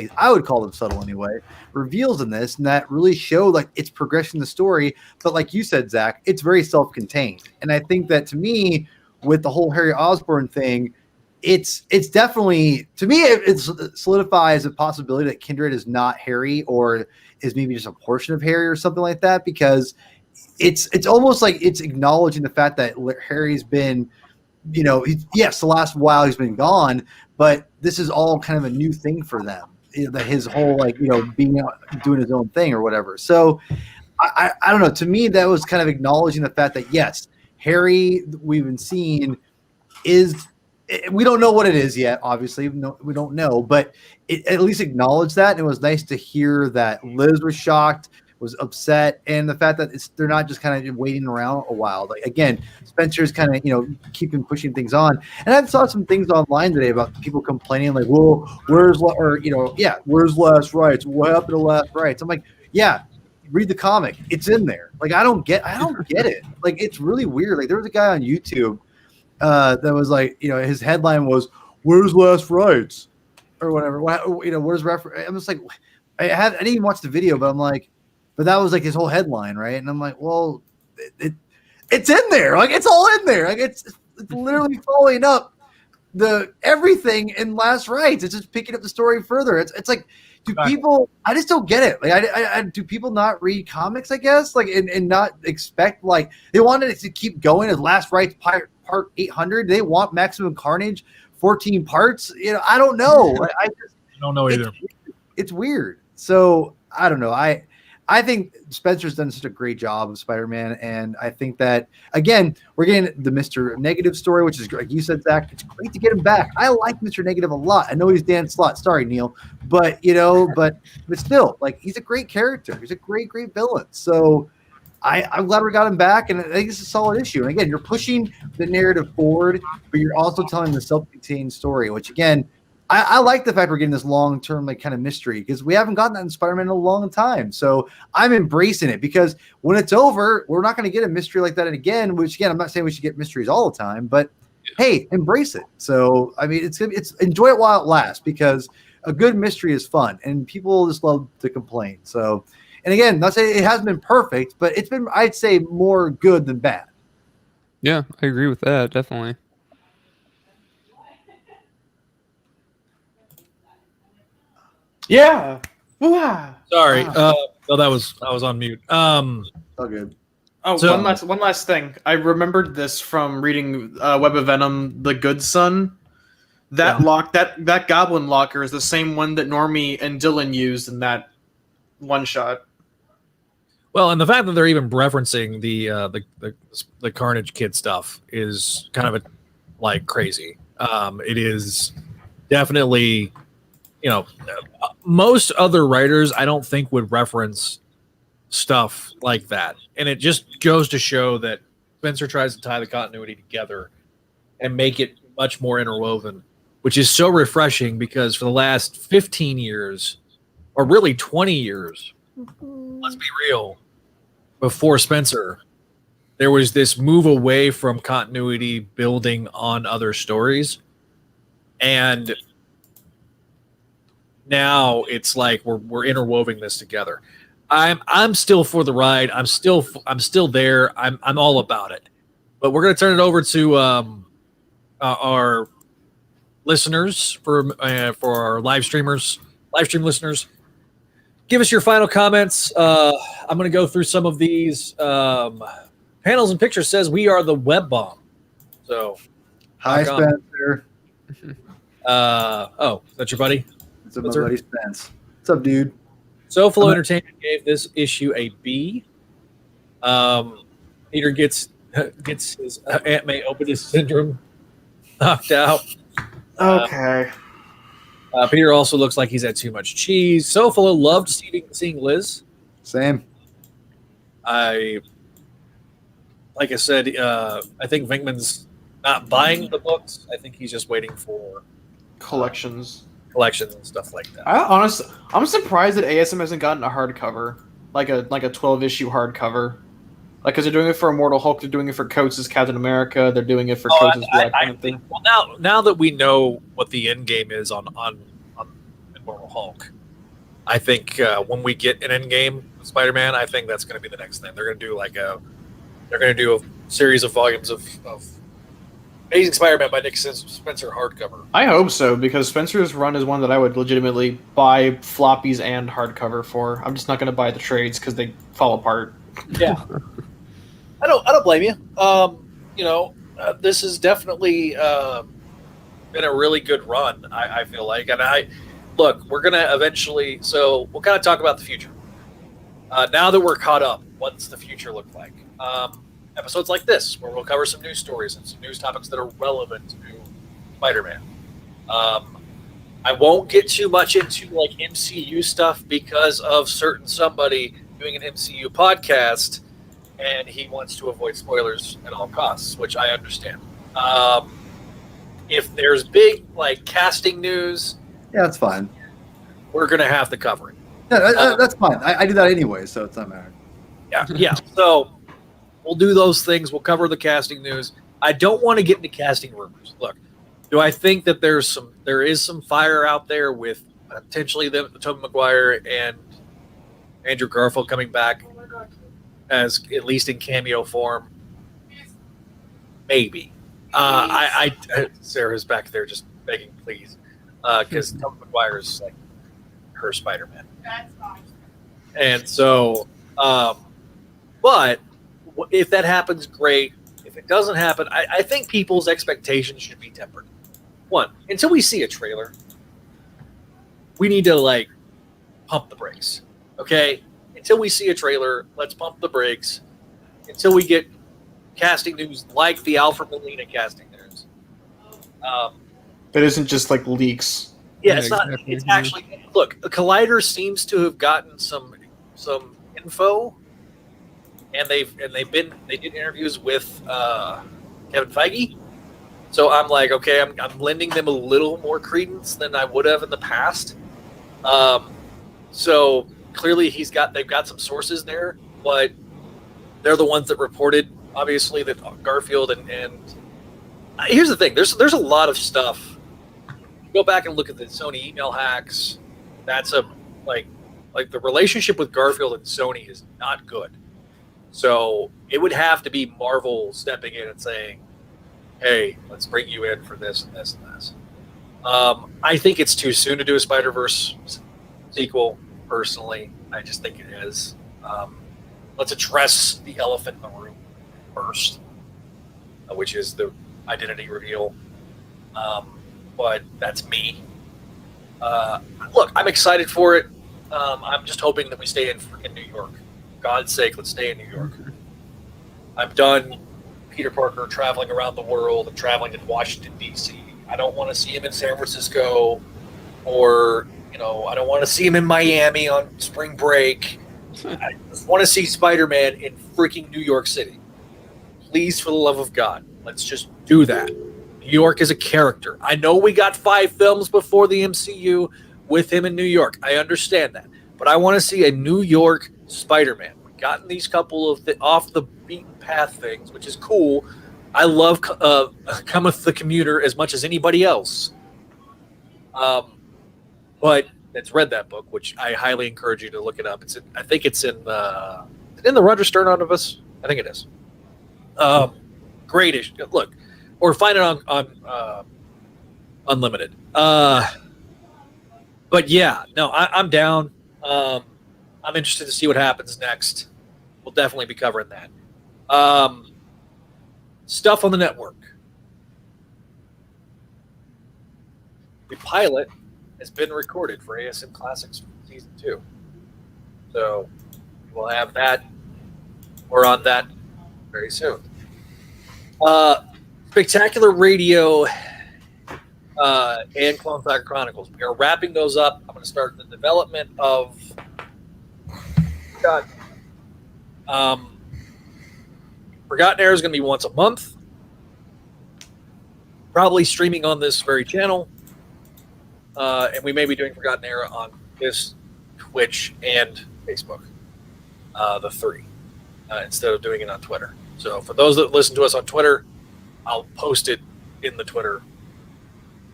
call them subtle anyway, reveals in this, and that really show its progression in the story. But like you said, Zach, it's very self-contained. And I think that, to me, with the whole Harry Osborn thing, it's definitely, to me, it solidifies a possibility that Kindred is not Harry, or is maybe just a portion of Harry or something like that, because it's almost like it's acknowledging the fact that Harry's been, yes, the last while he's been gone, but this is all kind of a new thing for them. That his whole being out, doing his own thing or whatever. So I don't know. To me, that was kind of acknowledging the fact that yes, Harry we've been seeing is, we don't know what it is yet. Obviously, we don't know, but it at least acknowledged that. And it was nice to hear that Liz was shocked, was upset, and the fact that they're not just kind of waiting around a while. Again, Spencer's kind of keeping pushing things on. And I saw some things online today about people complaining well, where's last rights? What happened to last rights? I'm like, yeah, read the comic. It's in there. I don't get it. It's really weird. There was a guy on YouTube that was his headline was, "Where's last rights?" or whatever. Where's reference? I'm just like, I didn't even watch the video, but I'm like, but that was his whole headline, right? And I'm like, well, it's in there. It's all in there. It's literally following up the everything in Last Rights. It's just picking up the story further. It's like, do people? I just don't get it. I do people not read comics? I guess and not expect they wanted it to keep going as Last Rights part 800. They want Maximum Carnage 14 parts. I don't know. I just don't know either. It's weird. So I don't know. I think Spencer's done such a great job of Spider-Man, and I think that, again, we're getting the Mr. Negative story, which is, like you said, Zach, it's great to get him back. I like Mr. Negative a lot. I know he's Dan Slott. Sorry, Neil. But, but still, he's a great character. He's a great, great villain. So I'm glad we got him back, and I think it's a solid issue. And, again, you're pushing the narrative forward, but you're also telling the self-contained story, which, again, I like the fact we're getting this long-term kind of mystery, because we haven't gotten that in Spider-Man in a long time. So I'm embracing it, because when it's over, we're not going to get a mystery like that again, which, again, I'm not saying we should get mysteries all the time, but hey, embrace it. So, I mean, it's enjoy it while it lasts, because a good mystery is fun, and people just love to complain. So, and again, not saying it hasn't been perfect, but it's been, I'd say, more good than bad. Yeah, I agree with that, definitely. Yeah. Ooh-ah. Sorry. Ah. No, I was on mute. All good. Oh, So- one last thing. I remembered this from reading Web of Venom: The Good Son. That that goblin locker is the same one that Normie and Dylan used in that one shot. Well, and the fact that they're even referencing the Carnage Kid stuff is kind of like crazy. It is definitely, most other writers I don't think would reference stuff like that, and it just goes to show that Spencer tries to tie the continuity together and make it much more interwoven, which is so refreshing because for the last 15 years, or really 20 years, let's be real, before Spencer, there was this move away from continuity building on other stories. And now it's like we're interweaving this together. I'm still for the ride. I'm still there. I'm all about it. But we're going to turn it over to our listeners for our live stream listeners. Give us your final comments. I'm going to go through some of these. Panels and Pictures says we are the web bomb. So, Hi, Spencer. That's your buddy? It's my buddy Spence. What's up, dude? SoFlo Entertainment gave this issue a B. Peter gets his Aunt May Opidus syndrome knocked out. Okay. Peter also looks like he's had too much cheese. SoFlo loved seeing Liz. Same. Like I said, I think Venkman's not buying the books. I think he's just waiting for collections and stuff like that. I'm surprised that ASM hasn't gotten a hardcover, like a 12-issue hardcover. Like, because they're doing it for Immortal Hulk, they're doing it for Coates' Captain America, they're doing it for Coates' Black Panther. Well, now that we know what the end game is on Immortal Hulk, I think when we get an end game with Spider-Man, I think that's going to be the next thing. They're going to do a series of volumes of Amazing Spider-Man by Nick Spencer hardcover. I hope so, because Spencer's run is one that I would legitimately buy floppies and hardcover for. I'm just not going to buy the trades because they fall apart. Yeah. I don't blame you. This has definitely been a really good run. I feel like, and we're gonna eventually. So we'll kind of talk about the future. Now that we're caught up, what's the future look like? Episodes like this, where we'll cover some news stories and some news topics that are relevant to Spider-Man. I won't get too much into like MCU stuff because of certain somebody doing an MCU podcast. And he wants to avoid spoilers at all costs, which I understand. If there's big casting news, yeah, that's fine. We're gonna have to cover it. Yeah, that's fine. I do that anyway, so it's not matter. Yeah. So we'll do those things. We'll cover the casting news. I don't want to get into casting rumors. Look, do I think that there is some fire out there with potentially Tobey Maguire and Andrew Garfield coming back? As at least in cameo form, maybe. Sarah's back there just begging, please, because Tobey Maguire's like her Spider-Man. That's fine. And so, but if that happens, great. If it doesn't happen, I think people's expectations should be tempered. One, until we see a trailer, we need to pump the brakes. Okay. Until we see a trailer, let's pump the brakes. Until we get casting news like the Alfred Molina casting news. That isn't just leaks. Yeah, it's not. Exactly. It's actually look. Collider seems to have gotten some info, and they did interviews with Kevin Feige. So I'm like, okay, I'm lending them a little more credence than I would have in the past. So. Clearly, they've got some sources there, but they're the ones that reported, obviously, that Garfield and here's the thing: there's a lot of stuff go back and look at the Sony email hacks. That's like the relationship with Garfield and Sony is not good. So it would have to be Marvel stepping in and saying, "Hey, let's bring you in for this and this and this." I think it's too soon to do a Spider-Verse sequel. Personally, I just think it is. Let's address the elephant in the room first, which is the identity reveal. But that's me. Look, I'm excited for it. I'm just hoping that we stay in freaking New York. For God's sake, let's stay in New York. I'm done Peter Parker traveling around the world and traveling in Washington, D.C. I don't want to see him in San Francisco, or, I don't want to see him in Miami on spring break. I just want to see Spider-Man in freaking New York City. Please, for the love of God, let's just do that. New York is a character. I know we got 5 films before the MCU with him in New York. I understand that. But I want to see a New York Spider-Man. We've gotten these couple of off the beaten path things, which is cool. I love Cometh the Commuter as much as anybody else. But that's read that book, which I highly encourage you to look it up. I think it's in the Roger Stern Omnibus. I think it is. Great issue. Look, or find it on Unlimited. But yeah, no, I'm down. I'm interested to see what happens next. We'll definitely be covering that. Stuff on the network. The pilot has been recorded for ASM Classics Season 2. So we'll have that. We're on that very soon. Spectacular Radio and Clone Saga Chronicles. We are wrapping those up. I'm going to start the development of Forgotten Era is going to be once a month. Probably streaming on this very channel. And we may be doing Forgotten Era on this, Twitch, and Facebook. The 3. Instead of doing it on Twitter. So for those that listen to us on Twitter, I'll post it in the Twitter.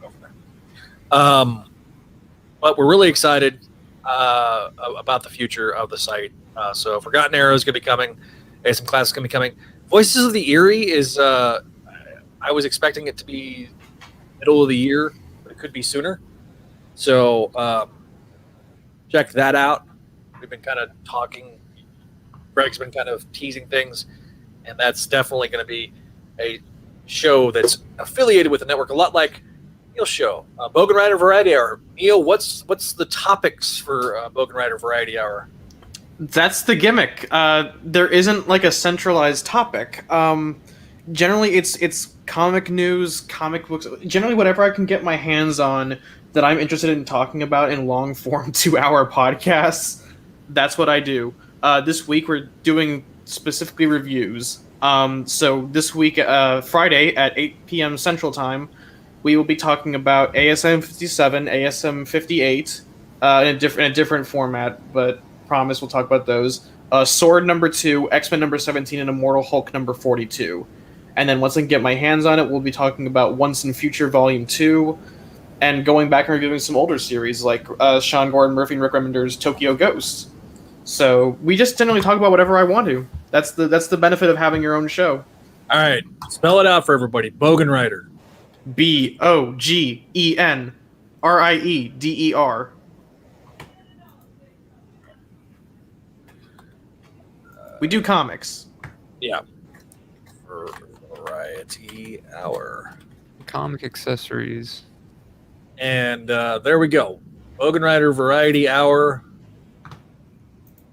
Go from there. But we're really excited about the future of the site. So Forgotten Era is going to be coming. ASM Classics is going to be coming. Voices of the Eerie is, I was expecting it to be middle of the year, but it could be sooner. So check that out. We've been kind of talking. Greg's been kind of teasing things, and that's definitely going to be a show that's affiliated with the network, a lot like Neil's show, Bogenrieder Variety Hour. Neil, what's the topics for Bogenrieder Variety Hour? That's the gimmick. There isn't like a centralized topic. Generally, it's comic news, comic books. Generally, whatever I can get my hands on that I'm interested in talking about in long form 2-hour podcasts. That's what I do. This week we're doing specifically reviews. So this week, Friday at 8 p.m. Central Time, we will be talking about ASM 57, ASM 58, in a different format, but promise we'll talk about those. Sword number 2, X-Men number 17, and Immortal Hulk number 42. And then once I can get my hands on it, we'll be talking about Once and Future Volume 2, and going back and reviewing some older series like Sean Gordon Murphy and Rick Remender's Tokyo Ghost. So we just generally talk about whatever I want to. That's the benefit of having your own show. All right, spell it out for everybody. Bogenrieder. Bogenrieder. We do comics. Yeah. Variety Hour. Comic accessories. And there we go. Bogenrieder Variety Hour.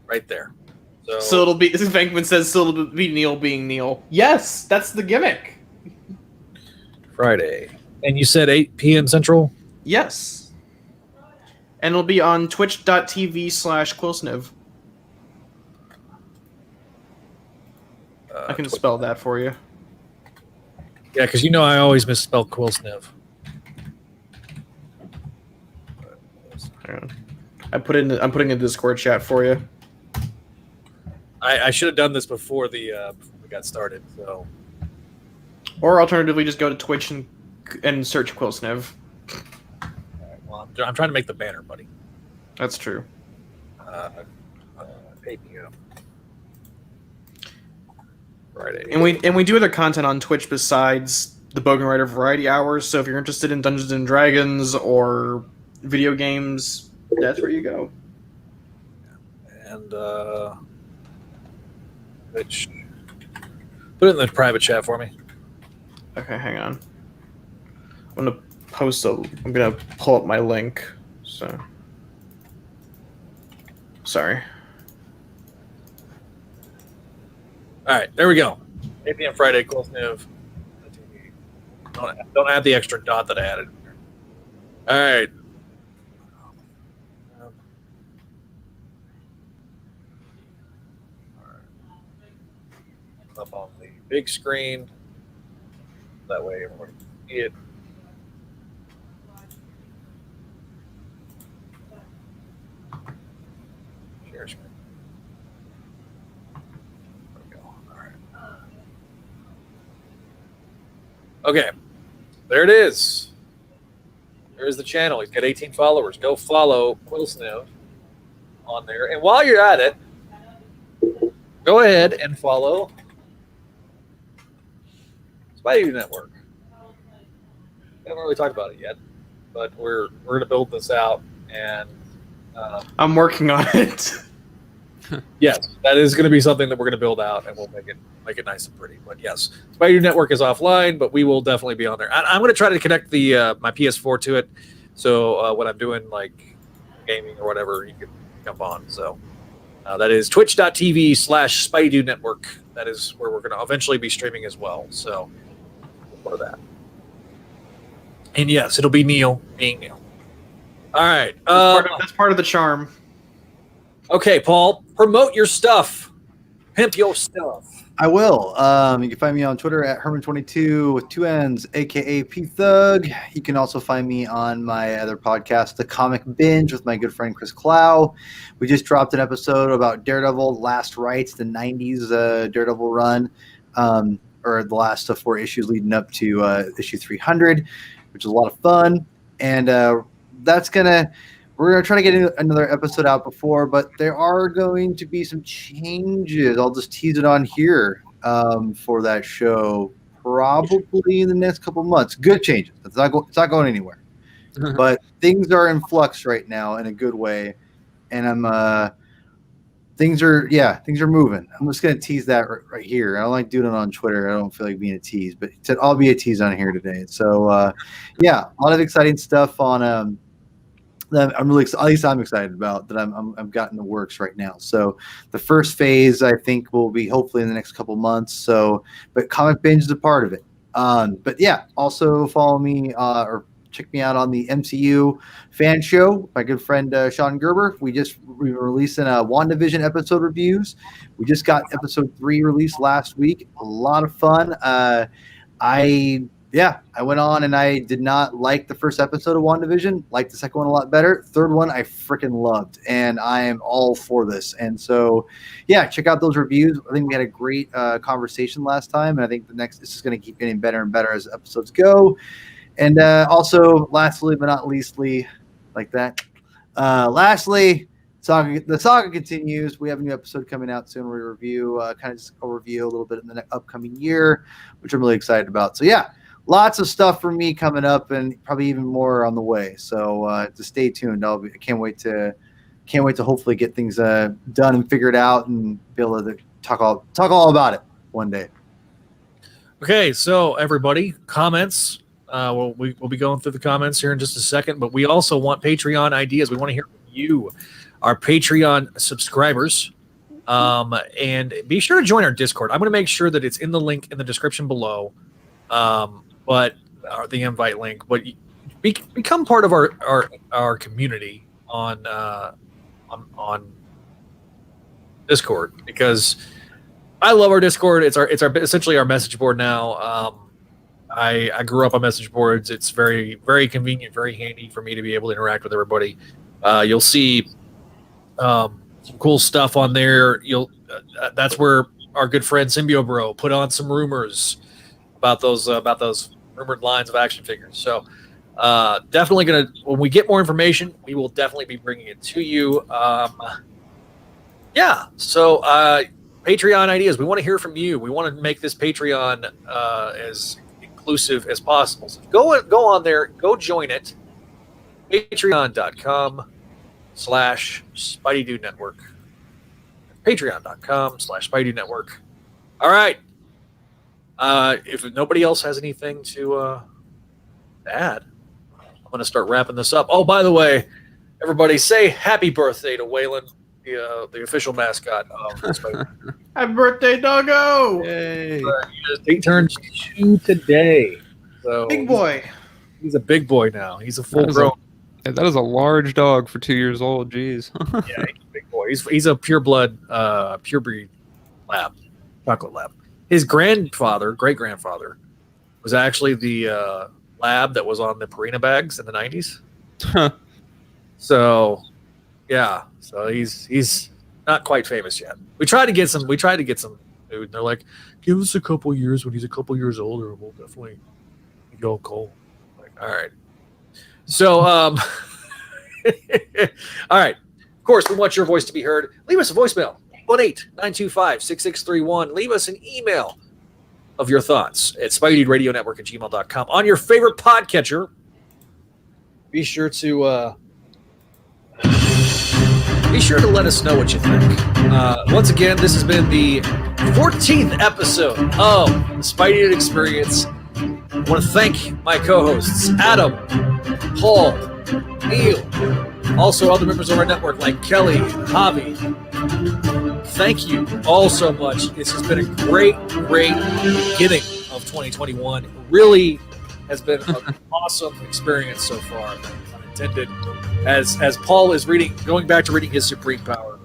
Right there. So it'll be, as Venkman says, so it'll be Neil being Neil. Yes, that's the gimmick. Friday. And you said 8 p.m. Central? Yes. And it'll be on twitch.tv/Quilsniv. I can spell that for you. Yeah, because I always misspell Quilsniv. I'm putting in the Discord chat for you. I should have done this before we got started. So, or alternatively, just go to Twitch and search Quilsniv. I'm trying to make the banner, buddy. That's true. 8 p.m. Friday. And we do other content on Twitch besides the Bogenrieder Variety Hours. So if you're interested in Dungeons and Dragons or video games, that's where you go. And which put it in the private chat for me. Okay, hang on. I'm gonna pull up my link. So sorry. All right, there we go. 8 p.m. Friday, close move. Don't add the extra dot that I added. All right. Up on the big screen. That way everyone can see it. Share screen. There we go. All right. Okay. There it is. There's the channel. He's got 18 followers. Go follow Quillsniv on there. And while you're at it, go ahead and follow Spideydude Network. We haven't really talked about it yet, but we're going to build this out, and I'm working on it. yes, that is going to be something that we're going to build out, and we'll make it nice and pretty. But yes, Spideydude Network is offline, but we will definitely be on there. I'm going to try to connect the my PS4 to it, so when I'm doing like gaming or whatever, you can jump on. So that is twitch.tv/Spideydude Network. That is where we're going to eventually be streaming as well. So for that. And yes, it'll be Neil being Neil. All right. That's part of the charm. Okay, Paul, promote your stuff. Pimp your stuff. I will. You can find me on Twitter at Hermann22 with 2 N's, aka P Thug. You can also find me on my other podcast, The Comic Binge, with my good friend Chris Clow. We just dropped an episode about Daredevil Last Rites, the 90s Daredevil run, or the last 4 issues leading up to issue 300, which is a lot of fun. And we're going to try to get another episode out before, but there are going to be some changes. I'll just tease it on here for that show, probably in the next couple months. Good changes. It's not going anywhere. But things are in flux right now in a good way. And things are moving. I'm just going to tease that right here. I don't like doing it on Twitter. I don't feel like being a tease, but I'll be a tease on here today. So, a lot of exciting stuff on that I'm excited about, that I've got in the works right now. So the first phase, I think, will be hopefully in the next couple months. So, but Comic Binge is a part of it. But yeah, also follow me or check me out on the MCU fan show. My good friend Sean Gerber. We were releasing WandaVision episode reviews. We just got episode 3 released last week. A lot of fun. I went on and I did not like the first episode of WandaVision. Liked the second one a lot better. Third one I freaking loved, and I am all for this. And so, check out those reviews. I think we had a great conversation last time, and I think this is going to keep getting better and better as episodes go. And also, lastly but not leastly, the saga continues. We have a new episode coming out soon. We review, kind of just overview a little bit in the upcoming year, which I'm really excited about. So lots of stuff for me coming up, and probably even more on the way. So just stay tuned. I can't wait to hopefully get things done and figured out, and be able to talk all about it one day. Okay, so everybody, comments. We'll be going through the comments here in just a second, but we also want Patreon ideas. We want to hear from you, our Patreon subscribers. And be sure to join our Discord. I'm going to make sure that it's in the link in the description below. But the invite link, but become part of our community on Discord, because I love our Discord. It's essentially our message board now. I grew up on message boards. It's very, very convenient, very handy for me to be able to interact with everybody. You'll see some cool stuff on there. That's where our good friend Symbio Bro put on some rumors about those rumored lines of action figures. So Definitely gonna, when we get more information, we will definitely be bringing it to you. So Patreon ideas. We want to hear from you. We want to make this Patreon as inclusive as possible. So go on there, go join it. Patreon.com/Spideydude Network. Patreon.com/Spideydude Network. All right. If nobody else has anything to add, I'm going to start wrapping this up. Oh, by the way, everybody say happy birthday to Waylon, the official mascot of the Spidey. Happy birthday, doggo! Yay. He turns 2 today. So Big boy. He's a big boy now. He's a full grown. That is a large dog for 2 years old. Jeez. Yeah, he's a big boy. He's a pure breed lab, chocolate lab. His great grandfather, was actually the lab that was on the Purina bags in the 90s. So, yeah. So he's not quite famous yet. We tried to get some food. And they're like, give us a couple years when he's a couple years older, and we'll definitely go cold. Like, all right. So, all right. Of course, we want your voice to be heard. Leave us a voicemail, 1-8-925-6631. Leave us an email of your thoughts at SpideyDudeRadioNetwork@gmail.com. On your favorite podcatcher, be sure to let us know what you think. Once again, this has been the 14th episode of the Spideydude Experience. I want to thank my co-hosts, Adam, Paul, Neil, also other members of our network like Kelly, Javi. Thank you all so much. This has been a great beginning of 2021. It really has been an awesome experience so far, unintended. As Paul is going back to reading his Supreme Power.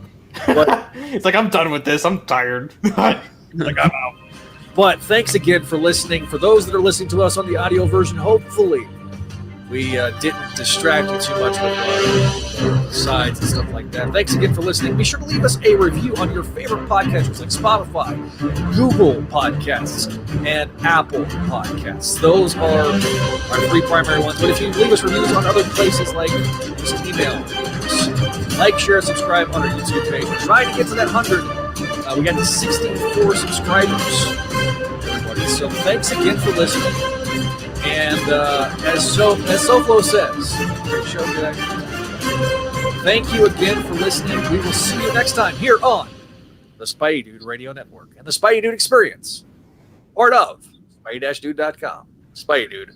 But, It's like, I'm done with this. I'm tired. like, I'm out. But thanks again for listening. For those that are listening to us on the audio version, hopefully we didn't distract you too much with our sides and stuff like that. Thanks again for listening. Be sure to leave us a review on your favorite podcatchers like Spotify, Google Podcasts, and Apple Podcasts. Those are our 3 primary ones. But if you leave us reviews on other places like just email, like, share, subscribe on our YouTube page. We're trying to get to that 100. We got to 64 subscribers, everybody. So thanks again for listening. And as SoFlo says, great show today. Thank you again for listening. We will see you next time here on the Spideydude Radio Network and the Spideydude Experience, part of Spidey-Dude.com. Spideydude